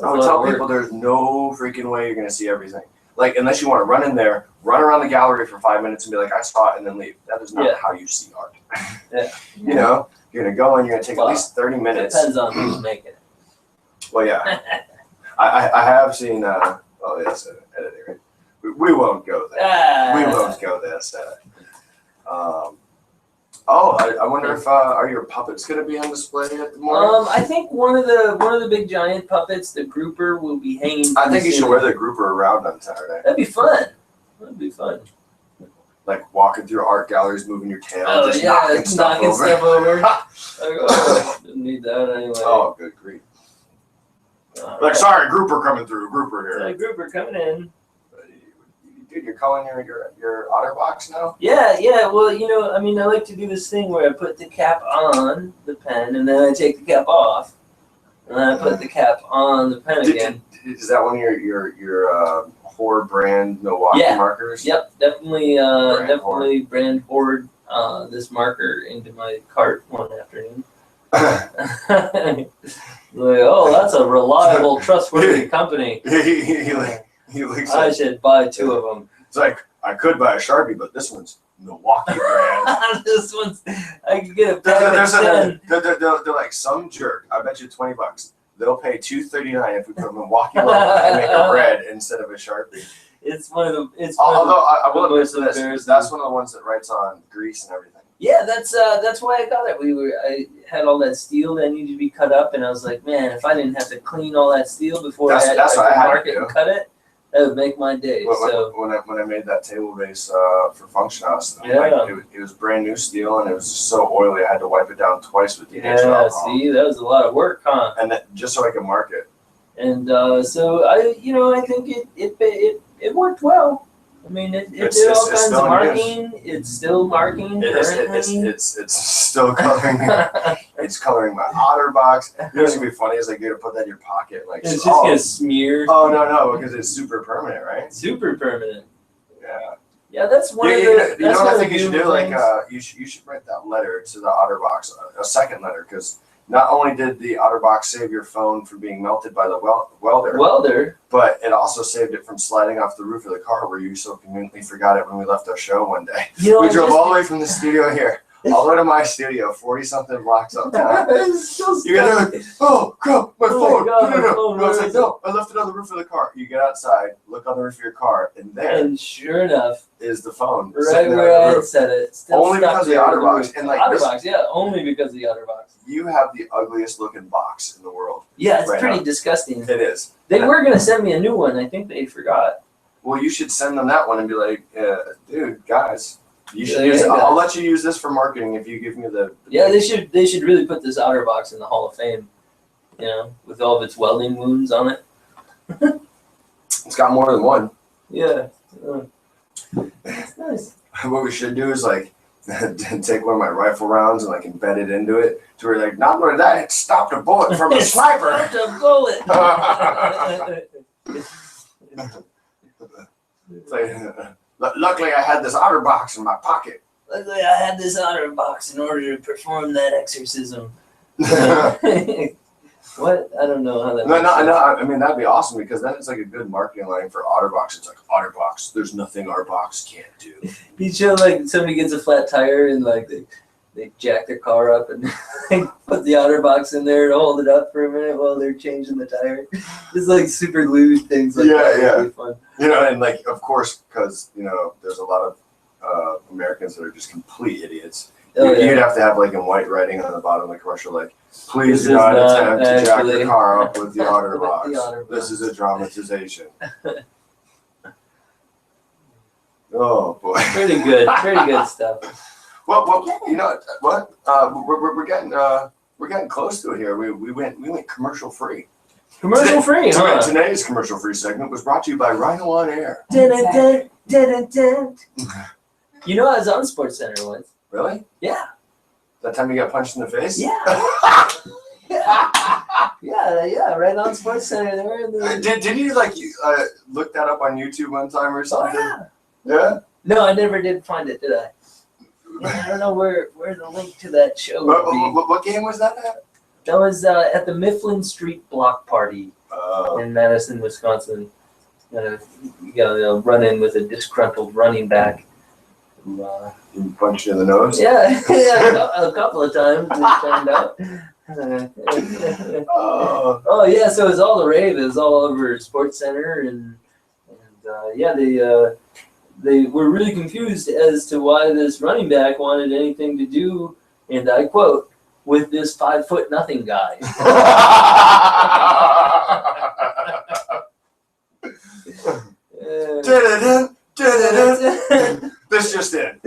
[SPEAKER 2] I would tell people there's no freaking way you're gonna see everything. Like unless you want to run in there, run around the gallery for 5 minutes and be like, I saw it, and then leave. That is not
[SPEAKER 1] Yeah.
[SPEAKER 2] how you see art.
[SPEAKER 1] Yeah.
[SPEAKER 2] You know, you're gonna go and you're gonna take
[SPEAKER 1] Well,
[SPEAKER 2] at least 30 minutes.
[SPEAKER 1] Depends on who's making it.
[SPEAKER 2] Well, yeah, I have seen. Oh, yes, editing. We won't go there. We won't go there. I wonder if are your puppets going to be on display at the morning?
[SPEAKER 1] I think one of the big giant puppets, the grouper, will be hanging.
[SPEAKER 2] I think you should
[SPEAKER 1] soon.
[SPEAKER 2] wear the grouper around on Saturday,
[SPEAKER 1] That'd be fun. That'd be fun.
[SPEAKER 2] like walking through art galleries, moving your tail,
[SPEAKER 1] Oh
[SPEAKER 2] just
[SPEAKER 1] yeah,
[SPEAKER 2] knocking stuff over.
[SPEAKER 1] Like, oh, didn't need that anyway.
[SPEAKER 2] Oh, good grief!
[SPEAKER 1] All
[SPEAKER 2] Like,
[SPEAKER 1] right.
[SPEAKER 2] sorry, grouper coming through. Grouper
[SPEAKER 1] So,
[SPEAKER 2] here.
[SPEAKER 1] grouper coming in.
[SPEAKER 2] Dude, you're calling your otter box now?
[SPEAKER 1] Yeah. Well, you know, I mean, I like to do this thing where I put the cap on the pen and then I take the cap off, and then I put the cap on the pen again.
[SPEAKER 2] Is that one of your Horde brand Milwaukee
[SPEAKER 1] Yeah.
[SPEAKER 2] markers?
[SPEAKER 1] Yep, definitely,
[SPEAKER 2] Brand
[SPEAKER 1] definitely brand hoard this marker into my cart one afternoon. Like, oh, that's a reliable, trustworthy company.
[SPEAKER 2] He looks
[SPEAKER 1] I
[SPEAKER 2] like,
[SPEAKER 1] should buy 2 of them.
[SPEAKER 2] it's like, I could buy a Sharpie, but this one's Milwaukee brand.
[SPEAKER 1] This one's, I could get a pack of 10.
[SPEAKER 2] They're like some jerk. I bet you $20. They'll pay $2.39 if we put a Milwaukee logo and make a red instead of a Sharpie.
[SPEAKER 1] It's one of the. It's one of
[SPEAKER 2] Although I will
[SPEAKER 1] the
[SPEAKER 2] admit
[SPEAKER 1] most
[SPEAKER 2] to this,
[SPEAKER 1] embarrassing.
[SPEAKER 2] that's one of the ones that writes on grease and everything.
[SPEAKER 1] Yeah, that's why I got it. I had all that steel that needed to be cut up, and I was like, man, if I didn't have to clean all that steel before
[SPEAKER 2] That's
[SPEAKER 1] I
[SPEAKER 2] what I
[SPEAKER 1] could
[SPEAKER 2] had to
[SPEAKER 1] mark it
[SPEAKER 2] do.
[SPEAKER 1] and cut it, that would make my day. So
[SPEAKER 2] When I made that table base for Function House,
[SPEAKER 1] Yeah.
[SPEAKER 2] like, it was brand new steel and it was just so oily I had to wipe it down twice with denatured
[SPEAKER 1] yeah,
[SPEAKER 2] alcohol.
[SPEAKER 1] see, that was a lot of work, huh?
[SPEAKER 2] And that, just so I could mark it.
[SPEAKER 1] And so I think it worked well. I mean, it
[SPEAKER 2] It's-
[SPEAKER 1] did
[SPEAKER 2] it's-
[SPEAKER 1] all
[SPEAKER 2] it's
[SPEAKER 1] kinds
[SPEAKER 2] still
[SPEAKER 1] of
[SPEAKER 2] in
[SPEAKER 1] marking. It's still marking currently.
[SPEAKER 2] It's still coloring. It's coloring my otter box. You know what's gonna be funny is like you're gonna put that in your pocket, like
[SPEAKER 1] It's just gonna smear.
[SPEAKER 2] Oh no, because it's super permanent, right?
[SPEAKER 1] Super permanent.
[SPEAKER 2] Yeah.
[SPEAKER 1] Yeah, that's one
[SPEAKER 2] You
[SPEAKER 1] of
[SPEAKER 2] know,
[SPEAKER 1] the.
[SPEAKER 2] you know
[SPEAKER 1] that's
[SPEAKER 2] what
[SPEAKER 1] one
[SPEAKER 2] I
[SPEAKER 1] of
[SPEAKER 2] think
[SPEAKER 1] the
[SPEAKER 2] you should do?
[SPEAKER 1] beautiful
[SPEAKER 2] Like
[SPEAKER 1] things.
[SPEAKER 2] you should write that letter to the otter box, a second letter, because not only did the otter box save your phone from being melted by the welder,
[SPEAKER 1] Welder.
[SPEAKER 2] but it also saved it from sliding off the roof of the car where you so conveniently forgot it when we left our show one day.
[SPEAKER 1] You know,
[SPEAKER 2] We
[SPEAKER 1] I
[SPEAKER 2] drove
[SPEAKER 1] just-
[SPEAKER 2] all the way from the studio here, all the way to my studio, 40-something blocks uptown.
[SPEAKER 1] It's so
[SPEAKER 2] You get there,
[SPEAKER 1] stupid.
[SPEAKER 2] like, oh, crap, my
[SPEAKER 1] Oh my
[SPEAKER 2] phone.
[SPEAKER 1] God, my
[SPEAKER 2] no.
[SPEAKER 1] phone,
[SPEAKER 2] No, it's
[SPEAKER 1] where
[SPEAKER 2] like,
[SPEAKER 1] is it?
[SPEAKER 2] no, I left it on the roof of the car. You get outside, look on the roof of your car, and there
[SPEAKER 1] And sure enough,
[SPEAKER 2] is the phone.
[SPEAKER 1] right
[SPEAKER 2] sitting there
[SPEAKER 1] where
[SPEAKER 2] on
[SPEAKER 1] I
[SPEAKER 2] the
[SPEAKER 1] had
[SPEAKER 2] roof.
[SPEAKER 1] said it, still
[SPEAKER 2] Only
[SPEAKER 1] stuck
[SPEAKER 2] because of the
[SPEAKER 1] there
[SPEAKER 2] otter
[SPEAKER 1] on
[SPEAKER 2] box.
[SPEAKER 1] roof.
[SPEAKER 2] And, like,
[SPEAKER 1] Otter
[SPEAKER 2] this-
[SPEAKER 1] box, yeah, only because of the otter box.
[SPEAKER 2] You have the ugliest looking box in the world.
[SPEAKER 1] Yeah, it's
[SPEAKER 2] Right
[SPEAKER 1] pretty
[SPEAKER 2] now.
[SPEAKER 1] disgusting.
[SPEAKER 2] It is.
[SPEAKER 1] They were gonna send me a new one. I think they forgot.
[SPEAKER 2] Well, you should send them that one and be like, dude, guys, you should
[SPEAKER 1] Yeah,
[SPEAKER 2] use it.
[SPEAKER 1] yeah,
[SPEAKER 2] I'll
[SPEAKER 1] guys.
[SPEAKER 2] let you use this for marketing if you give me the.
[SPEAKER 1] Yeah, they should really put this otter box in the Hall of Fame. You know, with all of its welding wounds on it.
[SPEAKER 2] It's got more than one.
[SPEAKER 1] Yeah. That's nice.
[SPEAKER 2] What we should do is like take one of my rifle rounds and like embed it into it to where like not only that, it stopped a bullet from a sniper.
[SPEAKER 1] Stopped a bullet.
[SPEAKER 2] It's like, luckily I had this otter box in my pocket.
[SPEAKER 1] Luckily, I had this otter box in order to perform that exorcism. What? I don't know how that works.
[SPEAKER 2] No, I mean, that'd be awesome because then it's like a good marketing line for Otterbox. It's like, Otterbox, there's nothing our box can't do.
[SPEAKER 1] You show like somebody gets a flat tire and like they jack their car up and like, put the otter box in there to hold it up for a minute while they're changing the tire. Just like super lewd things like that.
[SPEAKER 2] Yeah.
[SPEAKER 1] Would be fun.
[SPEAKER 2] You know, and like, of course, because, you know, there's a lot of Americans that are just complete idiots.
[SPEAKER 1] Oh, yeah.
[SPEAKER 2] You'd have to have like in white writing on the bottom of the commercial, like, please
[SPEAKER 1] This
[SPEAKER 2] do
[SPEAKER 1] is
[SPEAKER 2] not
[SPEAKER 1] not
[SPEAKER 2] attempt to jack
[SPEAKER 1] actually-
[SPEAKER 2] your car up with the otter
[SPEAKER 1] With the
[SPEAKER 2] box.
[SPEAKER 1] otter
[SPEAKER 2] This
[SPEAKER 1] box.
[SPEAKER 2] is a dramatization. Oh boy.
[SPEAKER 1] Pretty good stuff.
[SPEAKER 2] Well, you know what? We're getting close to it here. We went commercial free.
[SPEAKER 1] Commercial free, huh?
[SPEAKER 2] Today's commercial free segment was brought to you by Rhino on Air.
[SPEAKER 1] Dun, dun, dun, dun, dun. You know, I was on SportsCenter once.
[SPEAKER 2] Really?
[SPEAKER 1] Yeah.
[SPEAKER 2] That time you got punched in the face?
[SPEAKER 1] Yeah. yeah, right on SportsCenter there.
[SPEAKER 2] Did you like look that up on YouTube one time or
[SPEAKER 1] Oh,
[SPEAKER 2] something?
[SPEAKER 1] yeah.
[SPEAKER 2] Yeah.
[SPEAKER 1] No, I never did find it, did I? Yeah, I don't know where the link to that show would be.
[SPEAKER 2] What game was that at?
[SPEAKER 1] That was at the Mifflin Street Block Party in Madison, Wisconsin. You know, run in with a disgruntled running back. Who,
[SPEAKER 2] You punched you in the nose?
[SPEAKER 1] yeah, a couple of times it turned out. Oh yeah, so it was all the rave. It was all over SportsCenter, and yeah, they were really confused as to why this running back wanted anything to do, and I quote, with this 5'0" guy.
[SPEAKER 2] This just in.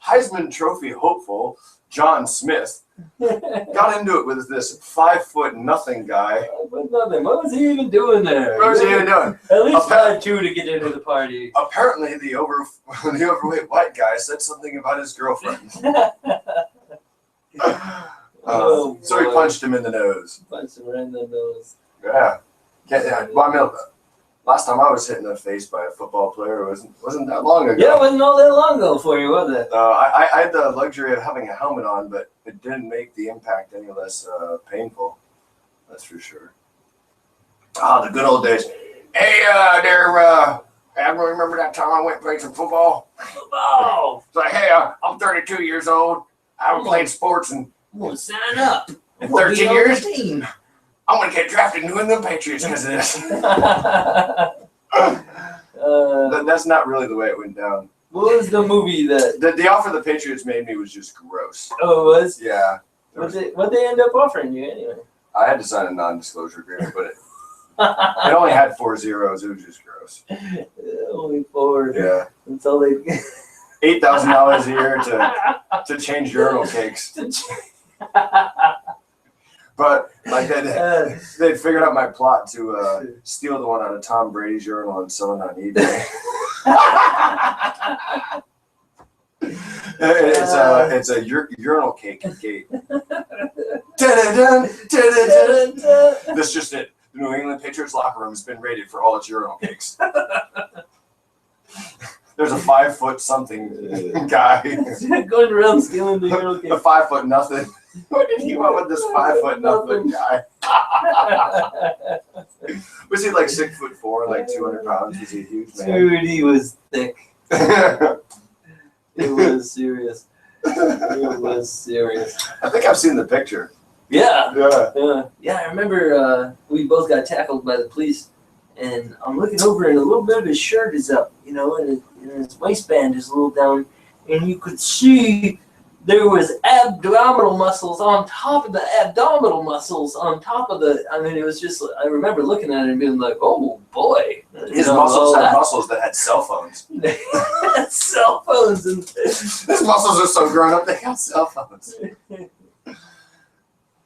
[SPEAKER 2] Heisman Trophy hopeful John Smith got into it with this 5'0" guy.
[SPEAKER 1] What was he even doing there?
[SPEAKER 2] What was he even doing?
[SPEAKER 1] At least 5'2" to get into the party.
[SPEAKER 2] Apparently, the overweight white guy said something about his girlfriend.
[SPEAKER 1] Oh,
[SPEAKER 2] so he
[SPEAKER 1] boy.
[SPEAKER 2] punched him in the nose.
[SPEAKER 1] Punched him right in the nose.
[SPEAKER 2] Yeah. Well, I mean, last time I was hit in the face by a football player wasn't that long ago.
[SPEAKER 1] Yeah, it wasn't all that long ago for you, was it?
[SPEAKER 2] I had the luxury of having a helmet on, but it didn't make the impact any less painful. That's for sure. The good old days. Hey, Admiral, remember that time I went and played some football?
[SPEAKER 1] Football!
[SPEAKER 2] It's like, hey, I'm 32 years old. I haven't played sports in
[SPEAKER 1] I'm going to sign up.
[SPEAKER 2] 13 years.
[SPEAKER 1] Team.
[SPEAKER 2] I'm going to get drafted in New England Patriots because of this. That's not really the way it went down.
[SPEAKER 1] What was the movie that?
[SPEAKER 2] The offer the Patriots made me was just gross.
[SPEAKER 1] Oh, it was?
[SPEAKER 2] Yeah.
[SPEAKER 1] What they end up offering you anyway?
[SPEAKER 2] I had to sign a non-disclosure agreement, but it only had 4 zeros. It was just gross.
[SPEAKER 1] Only 4.
[SPEAKER 2] Yeah.
[SPEAKER 1] That's all they
[SPEAKER 2] $8,000 a year to change urinal cakes. But like they'd figured out my plot to steal the one out of Tom Brady's urinal and sell it on eBay. It's a urinal cake gate. That's just it. The New England Patriots locker room has been rated for all its urinal cakes. There's a 5' something guy.
[SPEAKER 1] Going around stealing the urinal cake.
[SPEAKER 2] A 5' nothing. What did he want with this 5' nothing guy? Was he like 6'4", like 200 pounds? Was he a huge man?
[SPEAKER 1] Dude, he was thick. It was serious. It was serious.
[SPEAKER 2] I think I've seen the picture.
[SPEAKER 1] Yeah.
[SPEAKER 2] Yeah.
[SPEAKER 1] I remember we both got tackled by the police, and I'm looking over, and a little bit of his shirt is up, you know, and his waistband is a little down, and you could see there was abdominal muscles on top of the abdominal muscles on top of the. I mean, it was just. I remember looking at it and being like, "Oh boy!"
[SPEAKER 2] His muscles had muscles that had cell phones.
[SPEAKER 1] Cell phones and
[SPEAKER 2] His muscles are so grown up they got cell phones.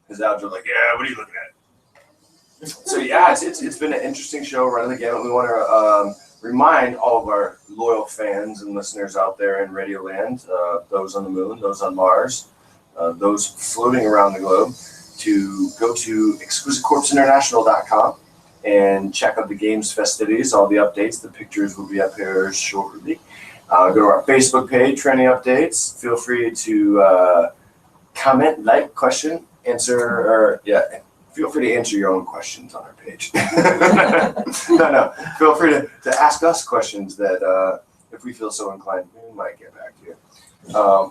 [SPEAKER 2] His abs are like, yeah. What are you looking at? So yeah, it's been an interesting show running the gamut. We want to remind all of our loyal fans and listeners out there in Radio Land, those on the moon, those on Mars, those floating around the globe, to go to exquisitecorpseinternational.com and check out the game's festivities, all the updates. The pictures will be up here shortly. Go to our Facebook page for any updates. Feel free to comment, like, question, answer, or feel free to answer your own questions on our page. No. Feel free to ask us questions that, if we feel so inclined, we might get back to you.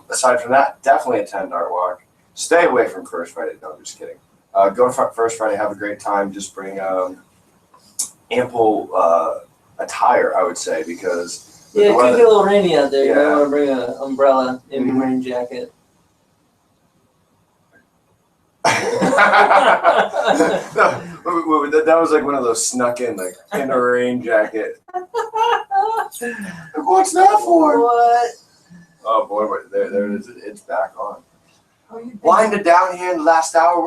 [SPEAKER 2] Aside from that, definitely attend Art Walk. Stay away from First Friday. No, I'm just kidding. Go to First Friday, have a great time. Just bring ample attire, I would say, because
[SPEAKER 1] Yeah, it could get a little rainy out there. You
[SPEAKER 2] Yeah.
[SPEAKER 1] might want to bring an umbrella, maybe a rain jacket.
[SPEAKER 2] That was like one of those snuck in, like, in a rain jacket. What's that for?
[SPEAKER 1] What?
[SPEAKER 2] Oh boy, there it is. It's back on.
[SPEAKER 4] Oh, you did.
[SPEAKER 2] Winding down here in the last hour.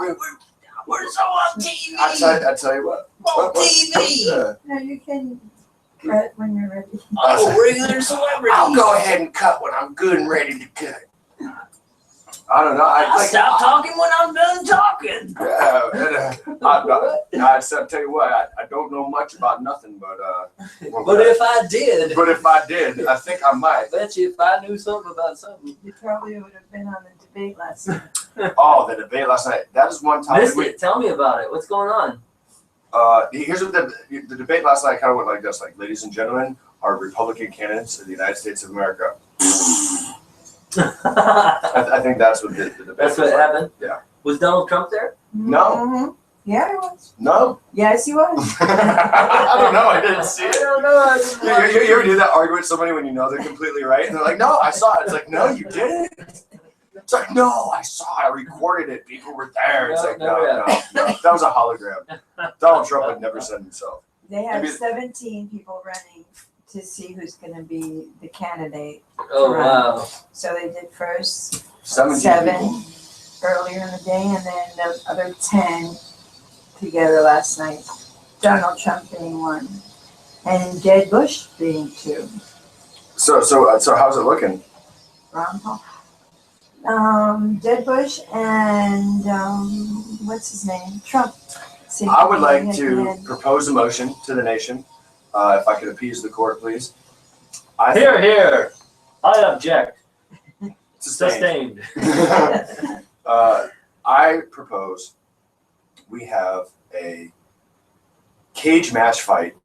[SPEAKER 1] We're so on TV.
[SPEAKER 2] I tell you what.
[SPEAKER 1] On TV.
[SPEAKER 4] No, you can cut when you're ready.
[SPEAKER 1] I'm a regular celebrity.
[SPEAKER 2] I'll go ahead and cut when I'm good and ready to cut. I don't know.
[SPEAKER 1] I'll stop talking when I'm done talking.
[SPEAKER 2] I'll tell you what. I don't know much about nothing, but
[SPEAKER 1] But if I did,
[SPEAKER 2] But if I did, I think I might.
[SPEAKER 1] I bet you if I knew something about something.
[SPEAKER 4] You probably would have been on the debate last night.
[SPEAKER 2] Oh, the debate last night. That is one topic.
[SPEAKER 1] Missed it. Tell me about it. What's going on?
[SPEAKER 2] Here's what the debate last night kind of went like this: like, ladies and gentlemen, our Republican candidates in the United States of America. I think that's what the debate.
[SPEAKER 1] That's what
[SPEAKER 2] was like.
[SPEAKER 1] happened?
[SPEAKER 2] Yeah.
[SPEAKER 1] Was Donald Trump there?
[SPEAKER 2] No.
[SPEAKER 4] Mhm. Yeah, he was.
[SPEAKER 2] No.
[SPEAKER 4] Yes, he was.
[SPEAKER 2] I don't know. I didn't see
[SPEAKER 1] I
[SPEAKER 2] it.
[SPEAKER 1] don't know. I didn't watch
[SPEAKER 2] You
[SPEAKER 1] it.
[SPEAKER 2] ever do that argument with somebody when you know they're completely right, and they're like, "No, I saw it." It's like, "No, you didn't." It's like, "No, I saw it. I recorded it. People were there." It's
[SPEAKER 1] No,
[SPEAKER 2] like,
[SPEAKER 1] no,
[SPEAKER 2] no. That was a hologram. Donald Trump would never send himself.
[SPEAKER 4] They had
[SPEAKER 2] Maybe-
[SPEAKER 4] 17 people running to see who's going to be the candidate.
[SPEAKER 1] Oh, wow.
[SPEAKER 4] So they did first
[SPEAKER 2] 17
[SPEAKER 4] 7
[SPEAKER 2] people.
[SPEAKER 4] earlier in the day, and then the other 10 together last night. Donald Trump being one, and Jeb Bush being 2.
[SPEAKER 2] So how's it looking?
[SPEAKER 4] Ron Paul. Jeb Bush and what's his name? Trump. Seem
[SPEAKER 2] I would
[SPEAKER 4] be
[SPEAKER 2] like
[SPEAKER 4] at
[SPEAKER 2] to
[SPEAKER 4] the end.
[SPEAKER 2] propose a motion to the nation, if I could appease the court, please.
[SPEAKER 1] Here, here. I object.
[SPEAKER 2] Sustained.
[SPEAKER 1] Sustained.
[SPEAKER 2] I propose we have a cage match fight